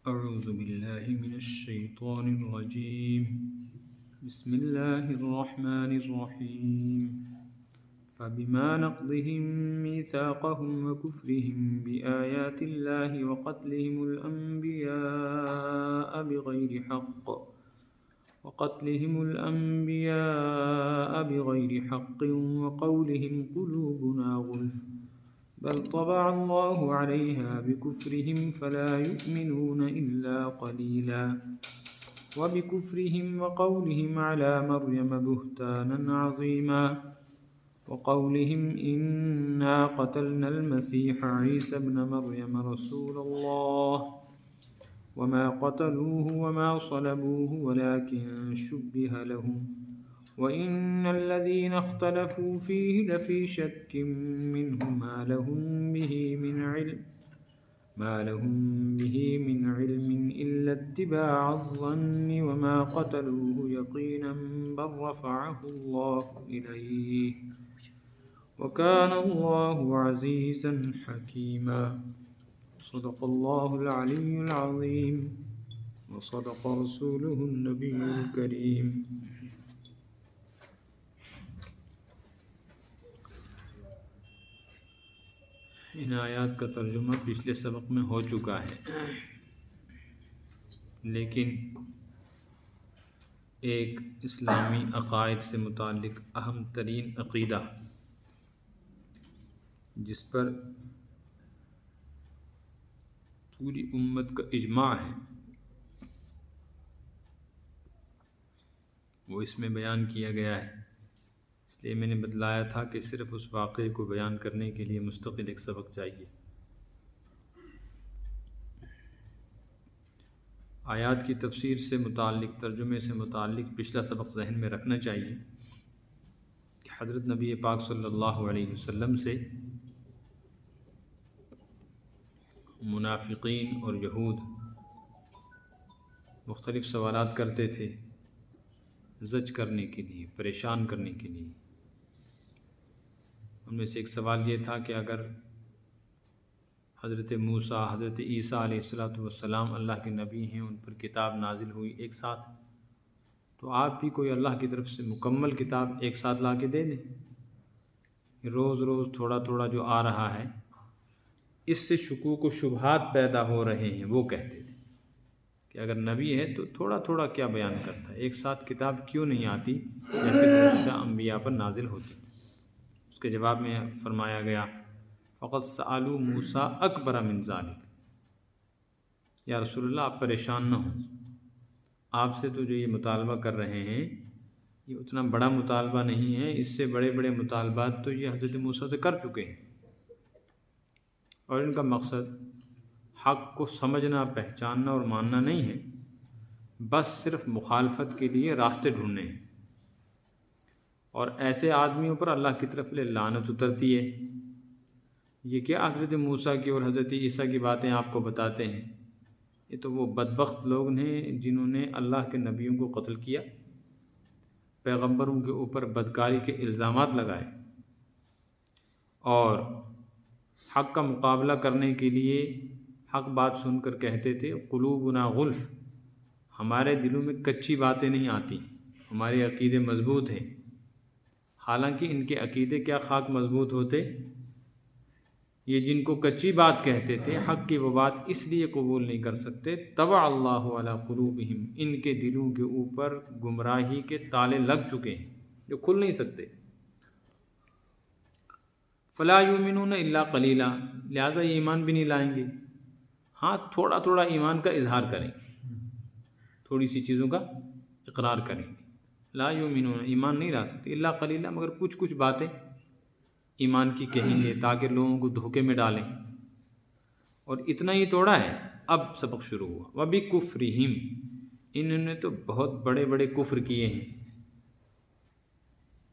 أعوذ بالله من الشيطان الرجيم بسم الله الرحمن الرحيم فبما نقضهم ميثاقهم وكفرهم بآيات الله وقتلهم الأنبياء بغير حق وقولهم قلوبنا غلف بل طبع الله عليها بكفرهم فلا يؤمنون إلا قليلا وبكفرهم وقولهم على مريم بهتانا عظيما وقولهم إنا قتلنا المسيح عيسى ابن مريم رسول الله وما قتلوه وما صلبوه ولكن شبه لهم وإن الذين اختلفوا فيه لفي شك منه ما لهم به من علم إلا اتباع الظن وما قتلوه يقينا بل رفعه الله إليه وكان الله عزيزا حكيما صدق الله العلي العظيم وصدق رسوله النبي الكريم. ان آیات کا ترجمہ پچھلے سبق میں ہو چکا ہے، لیکن ایک اسلامی عقائد سے متعلق اہم ترین عقیدہ جس پر پوری امت کا اجماع ہے وہ اس میں بیان کیا گیا ہے. اس لیے میں نے بتلایا تھا کہ صرف اس واقعے کو بیان کرنے کے لیے مستقل ایک سبق چاہیے. آیات کی تفسیر سے متعلق، ترجمے سے متعلق پچھلا سبق ذہن میں رکھنا چاہیے کہ حضرت نبی پاک صلی اللہ علیہ وسلم سے منافقین اور یہود مختلف سوالات کرتے تھے زج کرنے کے لیے، پریشان کرنے کے لیے. ان میں سے ایک سوال یہ تھا کہ اگر حضرت موسیٰ، حضرت عیسیٰ علیہ السلام اللہ کے نبی ہیں، ان پر کتاب نازل ہوئی ایک ساتھ، تو آپ بھی کوئی اللہ کی طرف سے مکمل کتاب ایک ساتھ لا کے دے دیں. روز روز تھوڑا تھوڑا جو آ رہا ہے اس سے شکوک و شبہات پیدا ہو رہے ہیں. وہ کہتے تھے کہ اگر نبی ہے تو تھوڑا تھوڑا کیا بیان کرتا ہے، ایک ساتھ کتاب کیوں نہیں آتی جیسے گزشتہ انبیاء پر نازل ہوتی. اس کے جواب میں فرمایا گیا فقط سألوا موسیٰ اکبر من ذالک، یا رسول اللہ آپ پریشان نہ ہوں، آپ سے تو جو یہ مطالبہ کر رہے ہیں یہ اتنا بڑا مطالبہ نہیں ہے، اس سے بڑے بڑے مطالبات تو یہ حضرت موسیٰ سے کر چکے ہیں، اور ان کا مقصد حق کو سمجھنا، پہچاننا اور ماننا نہیں ہے، بس صرف مخالفت کے لیے راستے ڈھونڈنے ہیں. اور ایسے آدمیوں پر اللہ کی طرف سے لعنت اترتی ہے. یہ کیا حضرت موسیٰ کی اور حضرت عیسیٰ کی باتیں آپ کو بتاتے ہیں؟ یہ تو وہ بدبخت لوگ ہیں جنہوں نے اللہ کے نبیوں کو قتل کیا، پیغمبروں کے اوپر بدکاری کے الزامات لگائے، اور حق کا مقابلہ کرنے کے لیے حق بات سن کر کہتے تھے قلوبنا غلف، ہمارے دلوں میں کچی باتیں نہیں آتی، ہمارے عقیدے مضبوط ہیں. حالانکہ ان کے عقیدے کیا خاک مضبوط ہوتے، یہ جن کو کچی بات کہتے تھے حق کی وہ بات اس لیے قبول نہیں کر سکتے طبع اللہ علی قلوبہم، ان کے دلوں کے اوپر گمراہی کے تالے لگ چکے ہیں جو کھل نہیں سکتے. فلا یؤمنون الا قلیلا، لہٰذا یہ ایمان بھی نہیں لائیں گے. ہاں تھوڑا تھوڑا ایمان کا اظہار کریں گے، تھوڑی سی چیزوں کا اقرار کریں گے. لا یؤمنون، ایمان نہیں لا سکتے، الا قلیلا، مگر کچھ کچھ باتیں ایمان کی کہیں گے تاکہ لوگوں کو دھوکے میں ڈالیں. اور اتنا ہی توڑا ہے. اب سبق شروع ہوا. وَبِكُفْرِهِمْ، انہوں نے تو بہت بڑے بڑے کفر کیے ہیں.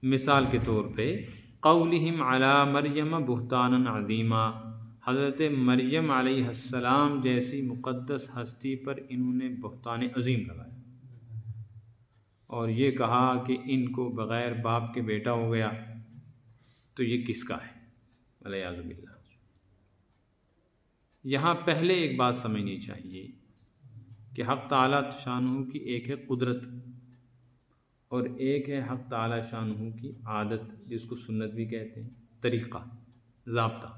مثال کے طور پہ قولہم علی مریم بہتانا عظیما، حضرت مریم علیہ السلام جیسی مقدس ہستی پر انہوں نے بہتان عظیم لگایا اور یہ کہا کہ ان کو بغیر باپ کے بیٹا ہو گیا، تو یہ کس کا ہے؟ والعیاذ باللہ. یہاں پہلے ایک بات سمجھنی چاہیے کہ حق تعالیٰ شانہ کی ایک ہے قدرت اور ایک ہے حق تعالیٰ شانہ کی عادت، جس کو سنت بھی کہتے ہیں، طریقہ، ضابطہ۔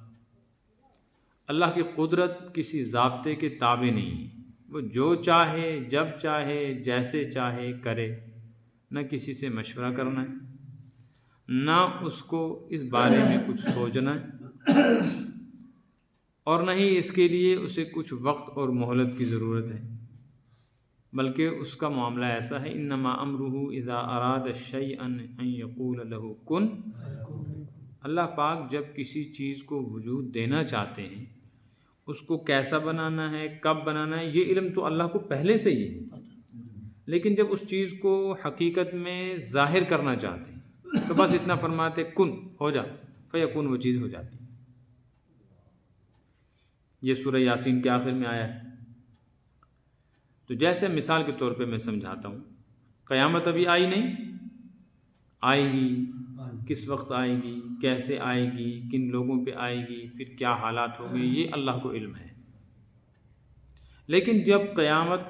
اللہ کی قدرت کسی ضابطے کے تابع نہیں ہے، وہ جو چاہے جب چاہے جیسے چاہے کرے، نہ کسی سے مشورہ کرنا ہے، نہ اس کو اس بارے میں کچھ سوچنا ہے، اور نہ ہی اس کے لیے اسے کچھ وقت اور مہلت کی ضرورت ہے، بلکہ اس کا معاملہ ایسا ہے، انما امرہ اذا اراد شیئا ان یقول لہ کن۔ اللہ پاک جب کسی چیز کو وجود دینا چاہتے ہیں، اس کو کیسا بنانا ہے، کب بنانا ہے، یہ علم تو اللہ کو پہلے سے ہی ہے، لیکن جب اس چیز کو حقیقت میں ظاہر کرنا چاہتے ہیں تو بس اتنا فرماتے کن، ہو جا، فیکون، وہ چیز ہو جاتی ہے۔ یہ سورہ یاسین کے آخر میں آیا ہے۔ تو جیسے مثال کے طور پہ میں سمجھاتا ہوں، قیامت ابھی آئی نہیں، آئے گی، کس وقت آئے گی، کیسے آئے گی، کن لوگوں پہ آئے گی، پھر کیا حالات ہوں گے، یہ اللہ کو علم ہے۔ لیکن جب قیامت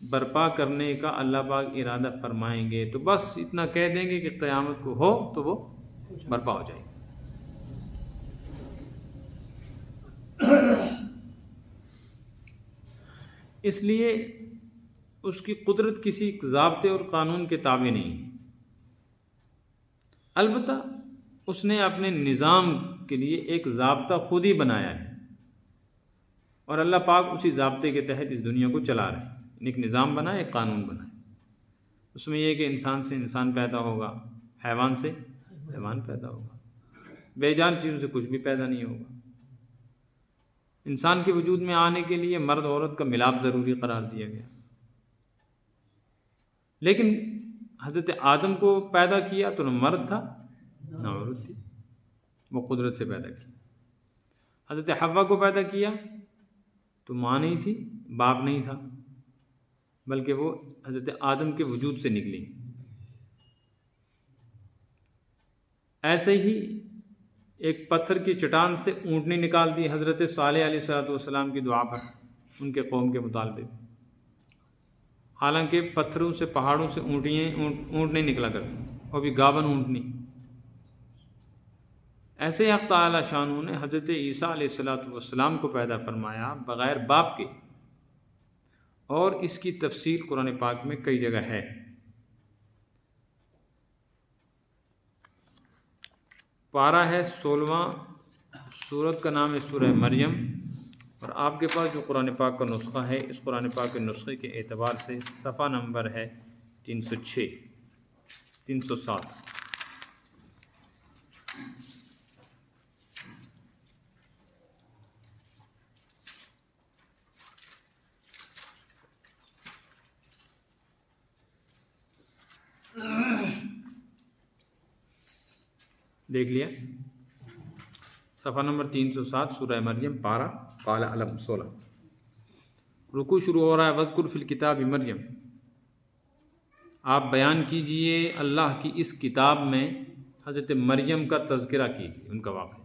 برپا کرنے کا اللہ پاک ارادہ فرمائیں گے تو بس اتنا کہہ دیں گے کہ قیامت کو ہو تو وہ برپا ہو جائے گی۔ اس لیے اس کی قدرت کسی ضابطے اور قانون کے تابع نہیں ہے، البتہ اس نے اپنے نظام کے لیے ایک ضابطہ خود ہی بنایا ہے، اور اللہ پاک اسی ضابطے کے تحت اس دنیا کو چلا رہے ہیں۔ ایک نظام بنا ہے، ایک قانون بنا ہے۔ اس میں یہ کہ انسان سے انسان پیدا ہوگا، حیوان سے حیوان پیدا ہوگا، بے جان چیزوں سے کچھ بھی پیدا نہیں ہوگا۔ انسان کے وجود میں آنے کے لیے مرد عورت کا ملاپ ضروری قرار دیا گیا، لیکن حضرت آدم کو پیدا کیا تو نہ مرد تھا نہ عورت تھی، وہ قدرت سے پیدا کیا۔ حضرت حوا کو پیدا کیا تو ماں نہیں تھی، باپ نہیں تھا، بلکہ وہ حضرت آدم کے وجود سے نکلی۔ ایسے ہی ایک پتھر کی چٹان سے اونٹنی نکال دی حضرت صالح علیہ السلام کی دعا پر، ان کے قوم کے مطالبے۔ حالانکہ پتھروں سے، پہاڑوں سے اونٹ نہیں نکلا کرتی، وہ بھی گابن اونٹنی۔ ایسے حق تعالی شانہ نے حضرت عیسیٰ علیہ السلام کو پیدا فرمایا بغیر باپ کے، اور اس کی تفصیل قرآن پاک میں کئی جگہ ہے۔ پارہ ہے 16واں، سورت کا نام ہے سورہ مریم، اور آپ کے پاس جو قرآن پاک کا نسخہ ہے، اس قرآن پاک کے نسخے کے اعتبار سے صفحہ نمبر ہے 306، 307۔ دیکھ لیا صفحہ نمبر 307، سورہ مریم، پارہ قال علم 16۔ رکوع شروع ہو رہا ہے، وذکر فی الکتاب مریم، آپ بیان کیجئے اللہ کی اس کتاب میں حضرت مریم کا تذکرہ کیجئے، ان کا واقعہ۔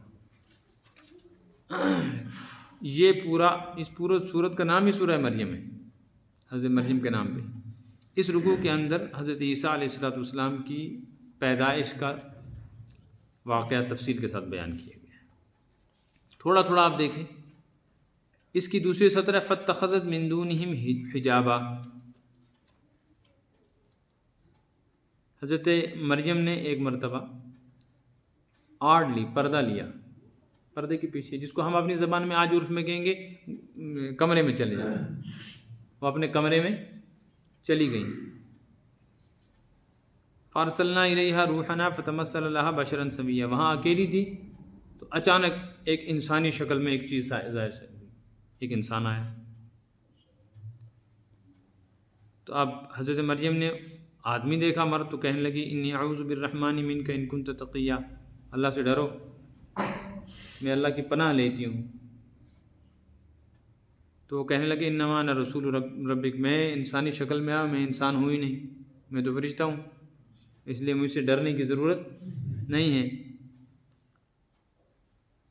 یہ اس پورا سورت کا نام ہی سورہ مریم ہے، حضرت مریم کے نام پہ۔ اس رکوع کے اندر حضرت عیسیٰ علیہ السلام کی پیدائش کا واقعہ تفصیل کے ساتھ بیان کیا گیا ہے۔ تھوڑا تھوڑا آپ دیکھیں، اس کی دوسری سطر ہے فاتخذت من دونہم حجابا، حضرت مریم نے ایک مرتبہ آڑ لی، پردہ لیا، پردے کے پیچھے، جس کو ہم اپنی زبان میں آج عرف میں کہیں گے کمرے میں چلے جائیں، وہ اپنے کمرے میں چلی گئیں۔ فارسلنا الیہا روحنا فتمثل لہا بشرا سویا، وہاں اکیلی تھی تو اچانک ایک انسانی شکل میں ایک چیز ظاہر سے ایک انسان آیا۔ تو اب حضرت مریم نے آدمی دیکھا، مرد، تو کہنے لگی انی اعوذ بالرحمن منک ان کنت تقیا، اللہ سے ڈرو، میں اللہ کی پناہ لیتی ہوں۔ تو وہ کہنے لگے انما انا رسول ربک، میں انسانی شکل میں آیا، میں انسان ہوں ہی نہیں، میں تو فرشتہ ہوں، اس لیے مجھ سے ڈرنے کی ضرورت نہیں ہے۔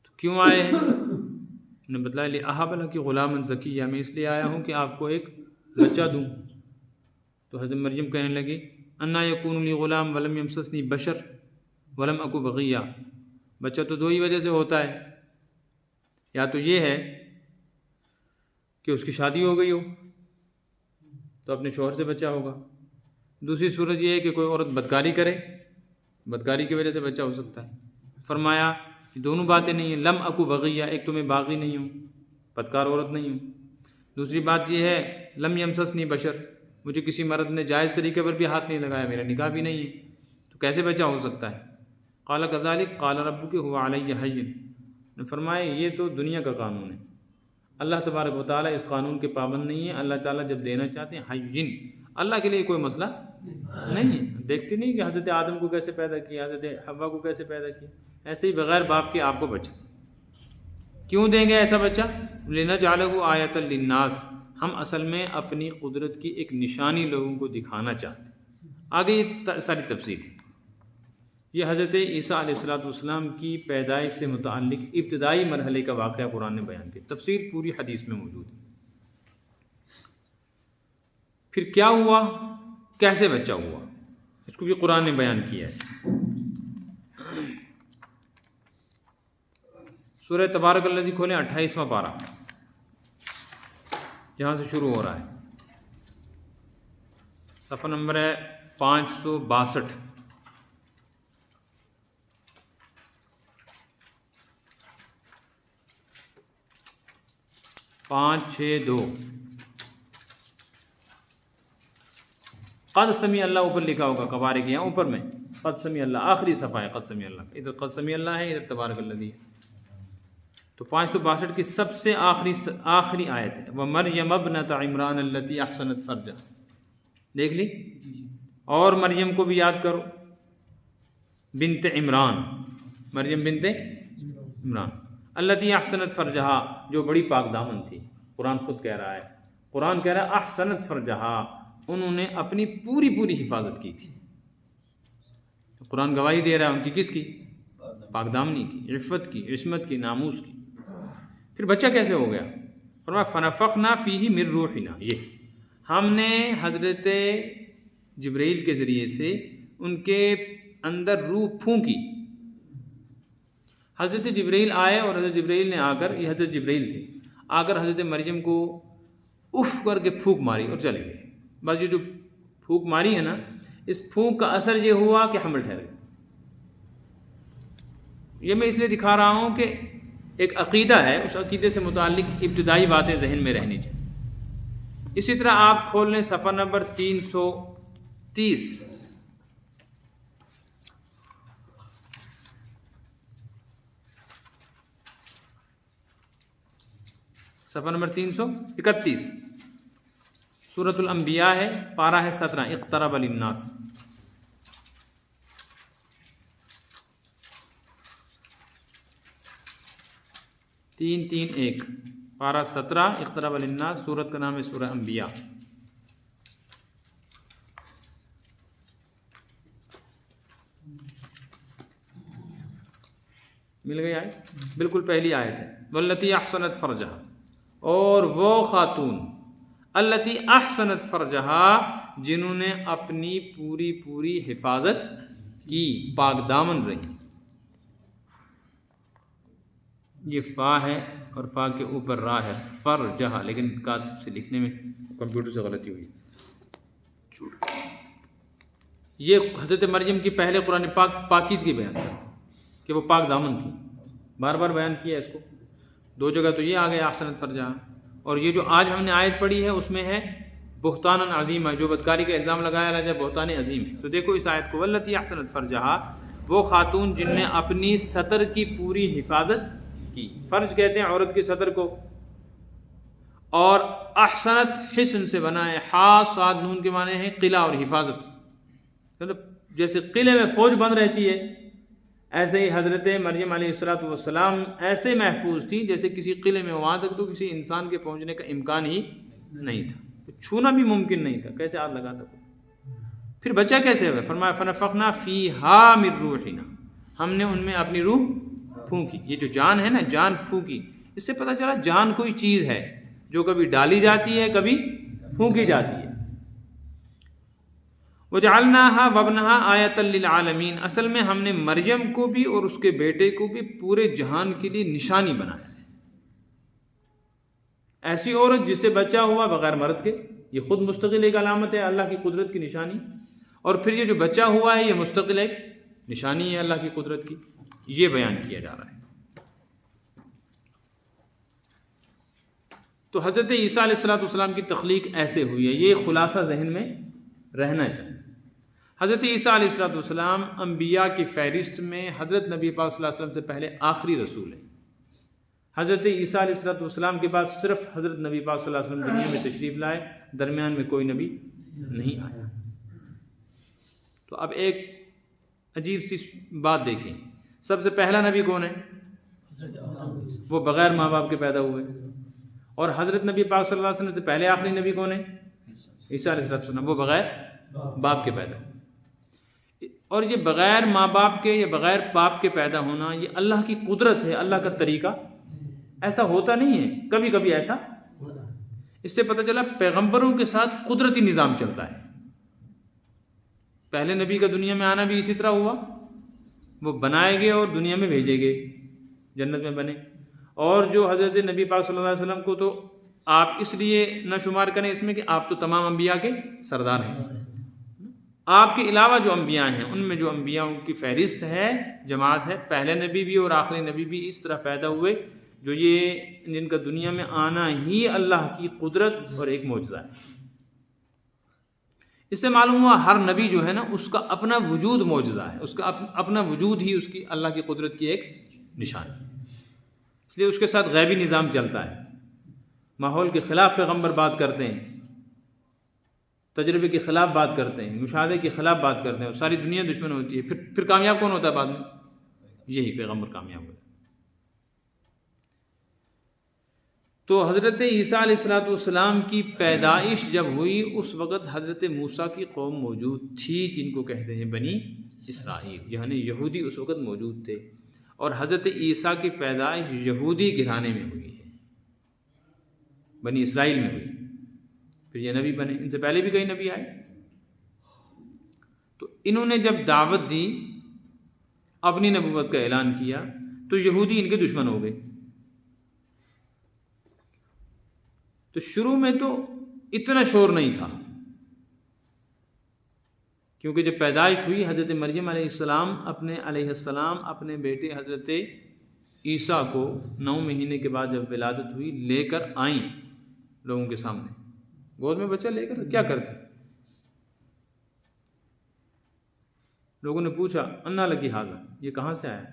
تو کیوں آئے ہیں؟ انہوں نے بتلایا لی اہب لک غلاما زکیہ، میں اس لیے آیا ہوں کہ آپ کو ایک بچہ دوں؟ تو حضرت مریم کہنے لگی انا یکون لی غلام ولم یمسسنی بشر ولم اکو بغیہ، بچہ تو دو ہی وجہ سے ہوتا ہے، یا تو یہ ہے کہ اس کی شادی ہو گئی ہو تو اپنے شوہر سے بچہ ہوگا، دوسری صورت یہ ہے کہ کوئی عورت بدکاری کرے، بدکاری کی وجہ سے بچہ ہو سکتا ہے۔ فرمایا کہ دونوں باتیں نہیں ہیں، لم اکو بغیہ، ایک تو میں باغی نہیں ہوں، بدکار عورت نہیں ہوں، دوسری بات یہ ہے لم یمسسنی بشر، مجھے کسی مرد نے جائز طریقے پر بھی ہاتھ نہیں لگایا، میرا نکاح بھی نہیں ہے، تو کیسے بچہ ہو سکتا ہے؟ قال کذالک قال ربک هو علی ہین، نے فرمایا یہ تو دنیا کا قانون ہے، اللہ تبارک و تعالیٰ اس قانون کے پابند نہیں ہے، اللہ تعالیٰ جب دینا چاہتے ہیں ہین، اللہ کے لیے کوئی مسئلہ نہیں ہے۔ دیکھتی نہیں کہ حضرت آدم کو کیسے پیدا کیا، حضرت حوا کو کیسے پیدا کیا، ایسے ہی بغیر باپ کے آپ کو بچہ کیوں دیں گے ایسا بچہ؟ لنجعلہ آیۃ للناس، ہم اصل میں اپنی قدرت کی ایک نشانی لوگوں کو دکھانا چاہتے ہیں۔ آگے یہ ساری تفصیل، یہ حضرت عیسیٰ علیہ السلام کی پیدائش سے متعلق ابتدائی مرحلے کا واقعہ قرآن نے بیان کیا، تفصیل پوری حدیث میں موجود ہے۔ پھر کیا ہوا، کیسے بچہ ہوا، اس کو بھی قرآن نے بیان کیا ہے۔ سورہ تبارک الذی کھولیں 28واں پارہ، جہاں سے شروع ہو رہا ہے، صفحہ نمبر ہے 562، 562 قد سمیع اللہ، اوپر لکھا ہوگا قبارے کے یہاں اوپر میں قد سمیع اللہ، آخری صفحہ ہے قد سمیع اللہ، ادھر قد سمیع اللہ ہے، ادھر تبارک الذی ہے، تو 562 کی سب سے آخری آیت ہے، وَمَرْيَمَ ابْنَتَ عِمْرَانَ الَّتِي أَحْسَنَتْ فَرْجَهَا، دیکھ لی، اور مریم کو بھی یاد کرو، بنت عمران، مریم بنت عمران، الَّتِي أَحْسَنَتْ فَرْجَهَا، جو بڑی پاک دامن تھی، قرآن خود کہہ رہا ہے، قرآن کہہ رہا ہے احسنت فرجہا، انہوں نے اپنی پوری حفاظت کی تھی، قرآن گواہی دے رہا ہے ان کی، کس کی؟ پاک دامنی کی، عفت کی، عصمت کی، ناموس کی۔ پھر بچہ کیسے ہو گیا؟ فرمایا فنفخنا فیہ من روحنا، یہ ہم نے حضرت جبرائیل کے ذریعے سے ان کے اندر روح پھونکی، حضرت جبرائیل آئے اور حضرت جبرائیل نے آ کر، یہ حضرت جبرائیل تھے، آ کر حضرت مریم کو اف کر کے پھونک ماری اور چلے گئے، بس یہ جو پھونک ماری ہے نا، اس پھونک کا اثر یہ ہوا کہ حمل ٹھہر گیا۔ یہ میں اس لیے دکھا رہا ہوں کہ ایک عقیدہ ہے، اس عقیدے سے متعلق ابتدائی باتیں ذہن میں رہنی چاہیے۔ اسی طرح آپ کھول لیں صفحہ نمبر 330، صفحہ نمبر 331، سورۃ الانبیاء ہے، پارہ ہے 17، اقترب للناس، 331 پارہ 17، اقترب للناس، سورت کا نام ہے سورہ انبیاء۔ مل گئی آیت؟ بالکل پہلی آیت ہے، واللتی احسنت فرجہا، اور وہ خاتون التی احسنت فرجہا، جنہوں نے اپنی پوری حفاظت کی، پاک دامن رہی۔ یہ فا ہے اور فا کے اوپر را ہے، فرجہا، لیکن کاتب سے لکھنے میں کمپیوٹر سے غلطی ہوئی۔ یہ حضرت مریم کی پہلے قرآن پاک پاکیزگی بیان کرتا ہے کہ وہ پاک دامن تھی، بار بار بیان کیا اس کو، دو جگہ تو یہ آ گیا احسنت فرجہا، اور یہ جو آج ہم نے آیت پڑھی ہے اس میں ہے بہتان عظیم، جو بدکاری کا الزام لگایا رہا ہے بہتان عظیم ہے۔ تو دیکھو اس آیت کو، واللتی احسنت فرجہا، وہ خاتون جن نے اپنی سطر کی پوری حفاظت کی، فرج کہتے ہیں عورت کی سطر کو، اور احسنت حسن سے بنا ہے، حا صاد نون کے معنی ہیں قلعہ اور حفاظت، مطلب جیسے قلعے میں فوج بند رہتی ہے، ایسے ہی حضرت مریم علیہ السلام ایسے محفوظ تھی جیسے کسی قلعے میں، وہاں تک تو کسی انسان کے پہنچنے کا امکان ہی نہیں تھا، چھونا بھی ممکن نہیں تھا، کیسے ہاتھ لگاتا کوئی۔ پھر بچہ کیسے ہوئے؟ فرمایا فنفخنا فیہا من روحنا، ہم نے ان میں اپنی روح پھونکی۔ یہ جو جان ہے نا، جان پھونکی، اس سے پتہ چلا جان کوئی چیز ہے جو کبھی ڈالی جاتی ہے کبھی پھونکی جاتی ہے۔ وَجَعَلْنَاهَا وَابْنَهَا آیَةً لِلْعَالَمِينَ، اصل میں ہم نے مریم کو بھی اور اس کے بیٹے کو بھی پورے جہان کے لیے نشانی بنایا ہے۔ ایسی عورت جس سے بچہ ہوا بغیر مرد کے، یہ خود مستقل ایک علامت ہے اللہ کی قدرت کی نشانی، اور پھر یہ جو بچہ ہوا ہے یہ مستقل ایک نشانی ہے اللہ کی قدرت کی، یہ بیان کیا جا رہا ہے۔ تو حضرت عیسیٰ علیہ السلام کی تخلیق ایسے ہوئی ہے، یہ خلاصہ ذہن میں رہنا چاہیے۔ حضرت عیسیٰ علیہ السلام انبیاء کی فہرست میں حضرت نبی پاک صلی اللہ علیہ وسلم سے پہلے آخری رسول ہیں۔ حضرت عیسیٰ علیہ السلام کے بعد صرف حضرت نبی پاک صلی اللہ علیہ وسلم دنیا میں تشریف لائے، درمیان میں کوئی نبی نہیں آیا۔ تو اب ایک عجیب سی بات دیکھیں، سب سے پہلا نبی کون ہے؟ وہ بغیر ماں باپ کے پیدا ہوئے، اور حضرت نبی پاک صلی اللہ علیہ وسلم سے پہلے آخری نبی کون ہے؟ عیسیٰ علیہ السلام، وہ بغیر باپ کے پیدا ہوئے۔ اور یہ بغیر ماں باپ کے یا بغیر باپ کے پیدا ہونا یہ اللہ کی قدرت ہے، اللہ کا طریقہ، ایسا ہوتا نہیں ہے، کبھی کبھی ایسا۔ اس سے پتہ چلا پیغمبروں کے ساتھ قدرتی نظام چلتا ہے۔ پہلے نبی کا دنیا میں آنا بھی اسی طرح ہوا، وہ بنائے گئے اور دنیا میں بھیجے گئے، جنت میں بنے۔ اور جو حضرت نبی پاک صلی اللہ علیہ وسلم کو تو آپ اس لیے نہ شمار کریں اس میں کہ آپ تو تمام انبیاء کے سردار ہیں، آپ کے علاوہ جو انبیاء ہیں ان میں جو انبیاء کی فہرست ہے، جماعت ہے، پہلے نبی بھی اور آخری نبی بھی اس طرح پیدا ہوئے، جو یہ جن کا دنیا میں آنا ہی اللہ کی قدرت اور ایک معجزہ ہے۔ اس سے معلوم ہوا ہر نبی جو ہے نا اس کا اپنا وجود معجزہ ہے، اس کا اپنا وجود ہی اس کی اللہ کی قدرت کی ایک نشانی، اس لیے اس کے ساتھ غیبی نظام چلتا ہے۔ ماحول کے خلاف پیغمبر بات کرتے ہیں، تجربے کے خلاف بات کرتے ہیں، مشاہدے کے خلاف بات کرتے ہیں، اور ساری دنیا دشمن ہوتی ہے، پھر کامیاب کون ہوتا ہے بعد میں؟ یہی پیغمبر کامیاب ہوتا ہے۔ تو حضرت عیسیٰ علیہ السلام کی پیدائش جب ہوئی اس وقت حضرت موسیٰ کی قوم موجود تھی، جن کو کہتے ہیں بنی اسرائیل، یعنی یہودی اس وقت موجود تھے، اور حضرت عیسیٰ کی پیدائش یہودی گھرانے میں ہوئی ہے، بنی اسرائیل میں ہوئی، پھر یہ نبی بنے۔ ان سے پہلے بھی کئی نبی آئے۔ تو انہوں نے جب دعوت دی، اپنی نبوت کا اعلان کیا، تو یہودی ان کے دشمن ہو گئے۔ تو شروع میں تو اتنا شور نہیں تھا، کیونکہ جب پیدائش ہوئی حضرت مریم علیہ السلام اپنے بیٹے حضرت عیسیٰ کو 9 مہینے کے بعد جب ولادت ہوئی لے کر آئیں لوگوں کے سامنے، گود میں بچہ لے کر کیا کرتے؟ لوگوں نے پوچھا انا لکی ھذا، یہ کہاں سے آیا؟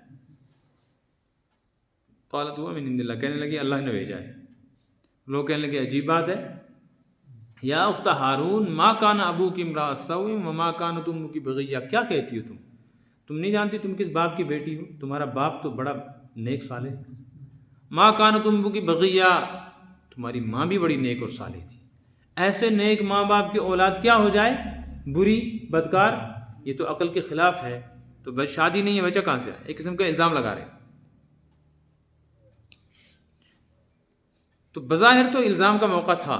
قالت هو من عند اللہ، کہنے لگی اللہ نے بھیجا ہے۔ لوگ کہنے لگے عجیب بات ہے، یا اخت ہارون ما کان ابوک امرأ سوء وما کانت امک بغیہ، کیا کہتی ہو تم نہیں جانتی تم کس باپ کی بیٹی ہو؟ تمہارا باپ تو بڑا نیک صالح ہے۔ ما کانت امک بغیہ، تمہاری ماں بھی بڑی نیک اور صالح تھی۔ ایسے نیک ماں باپ کی اولاد کیا ہو جائے؟ بری، بدکار، یہ تو عقل کے خلاف ہے۔ تو بس شادی نہیں ہے، بچہ کہاں سے آیا؟ ایک قسم کا الزام لگا رہے ہیں۔ تو بظاہر تو الزام کا موقع تھا،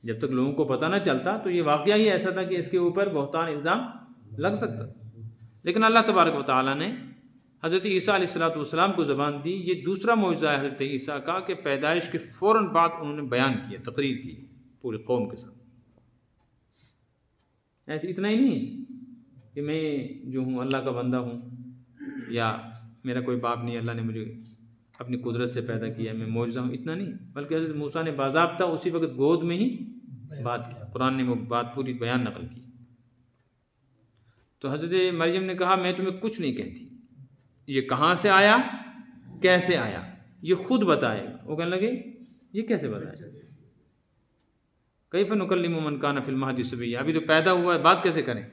جب تک لوگوں کو پتہ نہ چلتا تو یہ واقعہ ہی ایسا تھا کہ اس کے اوپر بہتان الزام لگ سکتا، لیکن اللہ تبارک و تعالیٰ نے حضرت عیسیٰ علیہ السلام کو زبان دی۔ یہ دوسرا معجزہ ہے حضرت عیسیٰ کا کہ پیدائش کے فوراً بعد انہوں نے بیان کیا، تقریر کی پوری قوم کے ساتھ۔ ایسے اتنا ہی نہیں کہ میں جو ہوں اللہ کا بندہ ہوں یا میرا کوئی باپ نہیں، اللہ نے مجھے اپنی قدرت سے پیدا کیا، میں معجزہ ہوں، اتنا نہیں، بلکہ حضرت موسیٰ نے باضابطہ اسی وقت گود میں ہی بات کی، قرآن نے وہ بات پوری بیان نقل کی۔ تو حضرت مریم نے کہا میں تمہیں کچھ نہیں کہتی، یہ کہاں سے آیا، کیسے آیا، یہ خود بتائے گا۔ وہ کہنے لگے یہ کیسے بتائے گا؟ کیف نکلم من کان فی المہد صبیا، ابھی تو پیدا ہوا ہے، بات کیسے کریں؟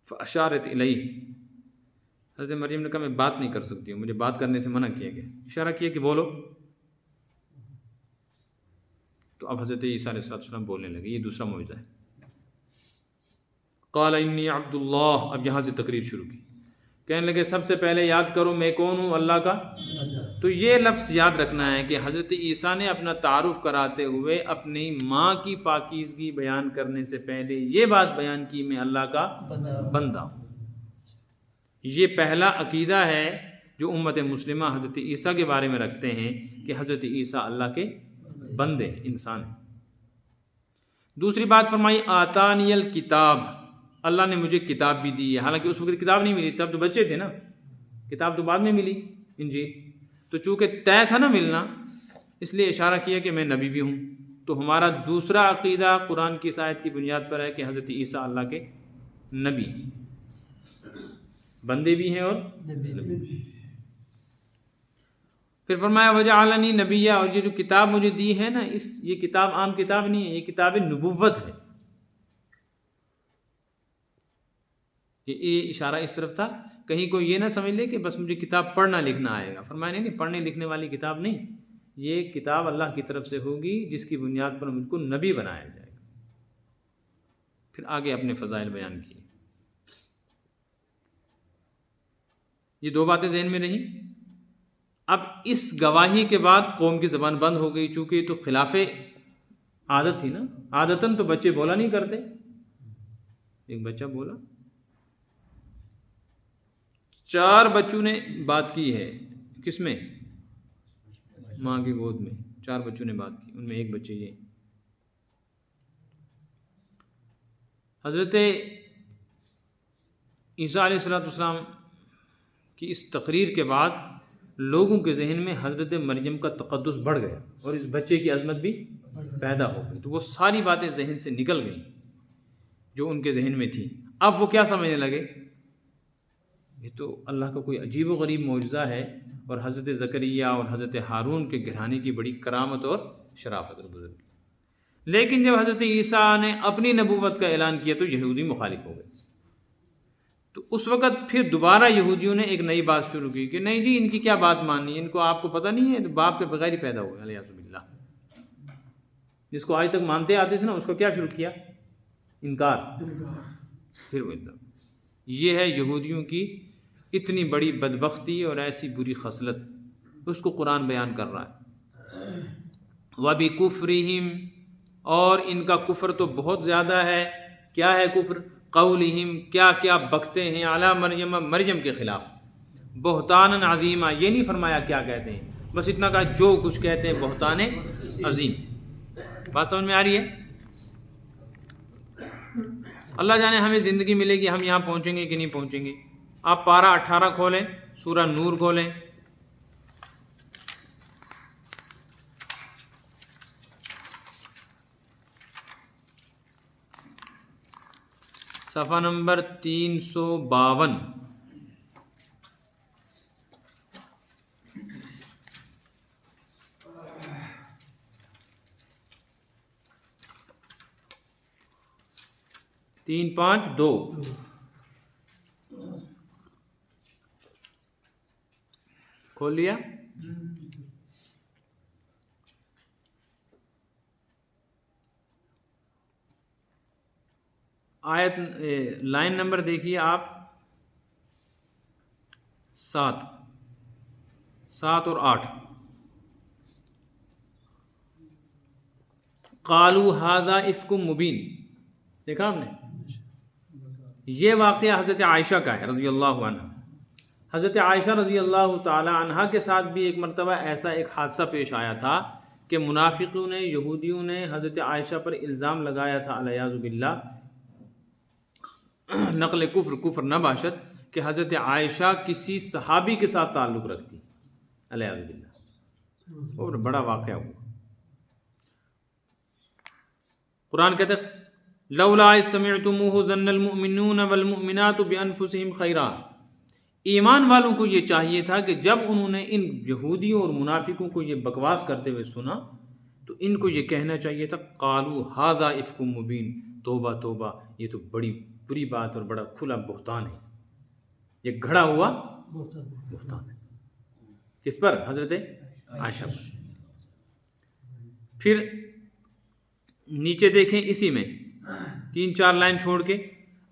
فاشارت الیہ، حضرت مریم نے کہا میں بات نہیں کر سکتی ہوں، مجھے بات کرنے سے منع کیا گیا، اشارہ کیا کہ بولو۔ تو اب حضرت عیسیٰ علیہ السلام بولنے لگے، یہ دوسرا معجزہ ہے۔ قال انی عبد اللہ، اب یہاں سے تقریر شروع کی، کہنے لگے سب سے پہلے یاد کرو میں کون ہوں، اللہ کا۔ تو یہ لفظ یاد رکھنا ہے کہ حضرت عیسیٰ نے اپنا تعارف کراتے ہوئے اپنی ماں کی پاکیزگی بیان کرنے سے پہلے یہ بات بیان کی میں اللہ کا بندہ ہوں۔ یہ پہلا عقیدہ ہے جو امت مسلمہ حضرت عیسیٰ کے بارے میں رکھتے ہیں کہ حضرت عیسیٰ اللہ کے بندے انسان ہیں۔ دوسری بات فرمائی آتانی الکتاب، اللہ نے مجھے کتاب بھی دی ہے۔ حالانکہ اس وقت کتاب نہیں ملی، تب تو بچے تھے نا، کتاب تو بعد میں ملی انجیل، تو چونکہ طے تھا نا ملنا، اس لیے اشارہ کیا کہ میں نبی بھی ہوں۔ تو ہمارا دوسرا عقیدہ قرآن کی اس آیت کی بنیاد پر ہے کہ حضرت عیسیٰ اللہ کے نبی ہیں، بندے بھی ہیں اور نبی۔ پھر فرمایا وجعلنی نبیہ، اور یہ جو کتاب مجھے دی ہے نا، یہ کتاب عام کتاب نہیں ہے، یہ کتاب نبوت ہے۔ یہ اشارہ اس طرف تھا کہیں کوئی یہ نہ سمجھ لے کہ بس مجھے کتاب پڑھنا لکھنا آئے گا۔ فرمایا نہیں، پڑھنے لکھنے والی کتاب نہیں، یہ کتاب اللہ کی طرف سے ہوگی جس کی بنیاد پر مجھ کو نبی بنایا جائے گا۔ پھر آگے اپنے فضائل بیان کیے۔ یہ دو باتیں ذہن میں رہیں۔ اب اس گواہی کے بعد قوم کی زبان بند ہو گئی، چونکہ یہ تو خلاف عادت تھی نا، عادتاً تو بچے بولا نہیں کرتے۔ ایک بچہ بولا، 4 بچوں نے بات کی ہے، کس میں؟ ماں کی گود میں 4 بچوں نے بات کی، ان میں ایک بچے یہ۔ حضرت عیسیٰ علیہ السلام کی اس تقریر کے بعد لوگوں کے ذہن میں حضرت مریم کا تقدس بڑھ گیا اور اس بچے کی عظمت بھی پیدا ہو گئی، تو وہ ساری باتیں ذہن سے نکل گئیں جو ان کے ذہن میں تھی۔ اب وہ کیا سمجھنے لگے، یہ تو اللہ کا کوئی عجیب و غریب معجزہ ہے، اور حضرت زکریا اور حضرت ہارون کے گھرانے کی بڑی کرامت اور شرافت اور بزرگی۔ لیکن جب حضرت عیسیٰ نے اپنی نبوت کا اعلان کیا تو یہودی مخالف ہو گئے۔ تو اس وقت پھر دوبارہ یہودیوں نے ایک نئی بات شروع کی کہ نہیں جی ان کی کیا بات ماننی ہے، ان کو آپ کو پتہ نہیں ہے، تو باپ کے بغیر ہی پیدا ہوئے علیہ باللہ۔ جس کو آج تک مانتے آتے تھے نا، اس کو کیا شروع کیا؟ انکار۔ پھر یہ ہے یہودیوں کی اتنی بڑی بدبختی اور ایسی بری خصلت، اس کو قرآن بیان کر رہا ہے۔ وَبِكُفْرِهِمْ، اور ان کا کفر تو بہت زیادہ ہے۔ کیا ہے کفر؟ قولہم، کیا کیا بکتے ہیں، علی مریم، مریم کے خلاف، بہتان عظیمہ، یہ نہیں فرمایا کیا کہتے ہیں، بس اتنا کہا جو کچھ کہتے ہیں بہتان عظیم۔ بات سمجھ میں آ رہی ہے؟ اللہ جانے ہمیں زندگی ملے گی ہم یہاں پہنچیں گے کہ نہیں پہنچیں گے۔ آپ پارہ 18 کھولیں، سورہ نور کھولیں، صفحہ نمبر 352۔ تین پانچ دو، کھول لیا؟ آیت لائن نمبر دیکھیے آپ، 7 اور 8۔ قالوا ھذا افک مبین، دیکھا آپ نے؟ یہ واقعہ حضرت عائشہ کا ہے رضی اللہ عنہ۔ حضرت عائشہ رضی اللہ تعالی عنہا کے ساتھ بھی ایک مرتبہ ایسا ایک حادثہ پیش آیا تھا کہ منافقوں نے، یہودیوں نے حضرت عائشہ پر الزام لگایا تھا علیہ باللہ، نقل کفر نہ باشد، کہ حضرت عائشہ کسی صحابی کے ساتھ تعلق رکھتی علیہ باللہ، اور بڑا واقعہ ہوا۔ قرآن کہتا ہے لولا اذ سمعتموہ ظن المؤمنون والمؤمنات بانفسہم خیرا، ایمان والوں کو یہ چاہیے تھا کہ جب انہوں نے ان یہودیوں اور منافقوں کو یہ بکواس کرتے ہوئے سنا تو ان کو یہ کہنا چاہیے تھا قالوا ھذا افک مبین، توبہ توبہ، یہ تو بڑی بری بات اور بڑا کھلا بہتان ہے، یہ گھڑا ہوا بہتان ہے۔ کس پر؟ حضرت عائشہ پر۔ پھر نیچے دیکھیں اسی میں 3-4 لائن چھوڑ کے،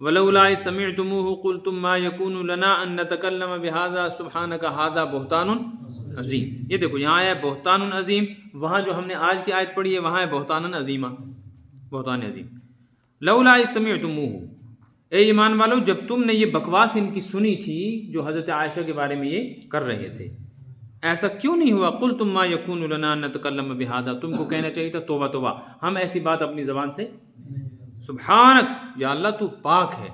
ولولا إذ سمعتموه قلتم ما يكون لنا ان نتكلم بهذا سبحانك هذا بہتان عظیم. یہ دیکھو یہاں آیا بہتان عظیم، وہاں جو ہم نے آج کی آیت پڑھی ہے وہاں ہے بہتان عظیمہ، بہتان عظیم. لولا إذ سمعتموه، اے ایمان والو جب تم نے یہ بکواس ان کی سنی تھی جو حضرت عائشہ کے بارے میں یہ کر رہے تھے، ایسا کیوں نہیں ہوا؟ قلتم ما يكون لنا ان نتكلم بهذا، تم کو کہنا چاہیے تھا توبہ توبہ ہم ایسی بات اپنی زبان سے، سبحانک یا اللہ تو پاک ہے،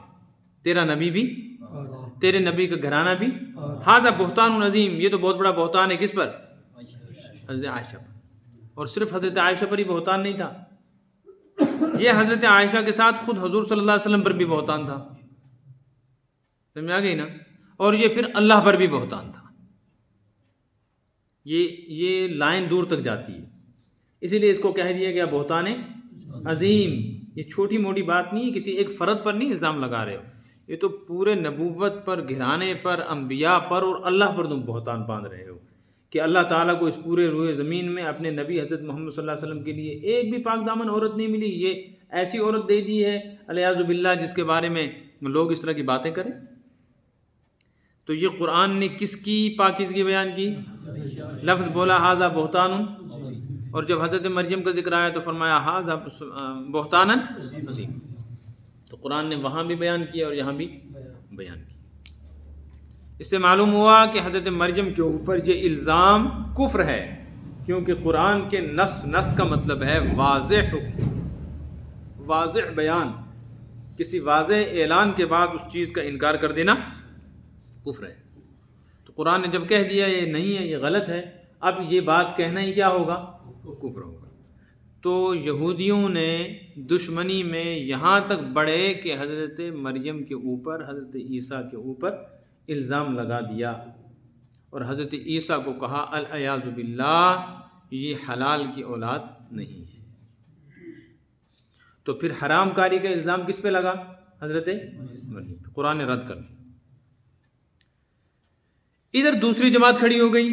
تیرا نبی بھی، تیرے نبی کا گھرانہ بھی، ھذا بہتان عظیم، یہ تو بہت بڑا بہتان ہے. کس پر؟ حضرت عائشہ پر. اور صرف حضرت عائشہ پر ہی بہتان نہیں تھا، یہ حضرت عائشہ کے ساتھ خود حضور صلی اللہ علیہ وسلم پر بھی بہتان تھا. سمجھ آ گئی نا؟ اور یہ پھر اللہ پر بھی بہتان تھا. یہ لائن دور تک جاتی ہے، اسی لیے اس کو کہہ دیا گیا بہتان عظیم. یہ چھوٹی موٹی بات نہیں ہے، کسی ایک فرد پر نہیں الزام لگا رہے ہو، یہ تو پورے نبوت پر، گھرانے پر، انبیاء پر اور اللہ پر تم بہتان باندھ رہے ہو کہ اللہ تعالیٰ کو اس پورے روئے زمین میں اپنے نبی حضرت محمد صلی اللہ علیہ وسلم کے لیے ایک بھی پاک دامن عورت نہیں ملی، یہ ایسی عورت دے دی ہے الیاذ باللہ جس کے بارے میں لوگ اس طرح کی باتیں کریں. تو یہ قرآن نے کس کی پاکیزگی بیان کی؟ لفظ بولا ھذا بہتان، اور جب حضرت مریم کا ذکر آیا تو فرمایا ھذا بہتان عظیم. تو قرآن نے وہاں بھی بیان کیا اور یہاں بھی بیان کیا. اس سے معلوم ہوا کہ حضرت مریم کے اوپر یہ الزام کفر ہے، کیونکہ قرآن کے نص کا مطلب ہے واضح حکم، واضح بیان. کسی واضح اعلان کے بعد اس چیز کا انکار کر دینا کفر ہے. تو قرآن نے جب کہہ دیا یہ نہیں ہے، یہ غلط ہے، اب یہ بات کہنا ہی کیا ہوگا؟ کفر ہوگا. تو یہودیوں نے دشمنی میں یہاں تک بڑھے کہ حضرت مریم کے اوپر، حضرت عیسیٰ کے اوپر الزام لگا دیا اور حضرت عیسیٰ کو کہا الیاذ باللہ یہ حلال کی اولاد نہیں ہے. تو پھر حرام کاری کا الزام کس پہ لگا؟ حضرت مریم. قرآن نے رد کر دیا. ادھر دوسری جماعت کھڑی ہو گئی،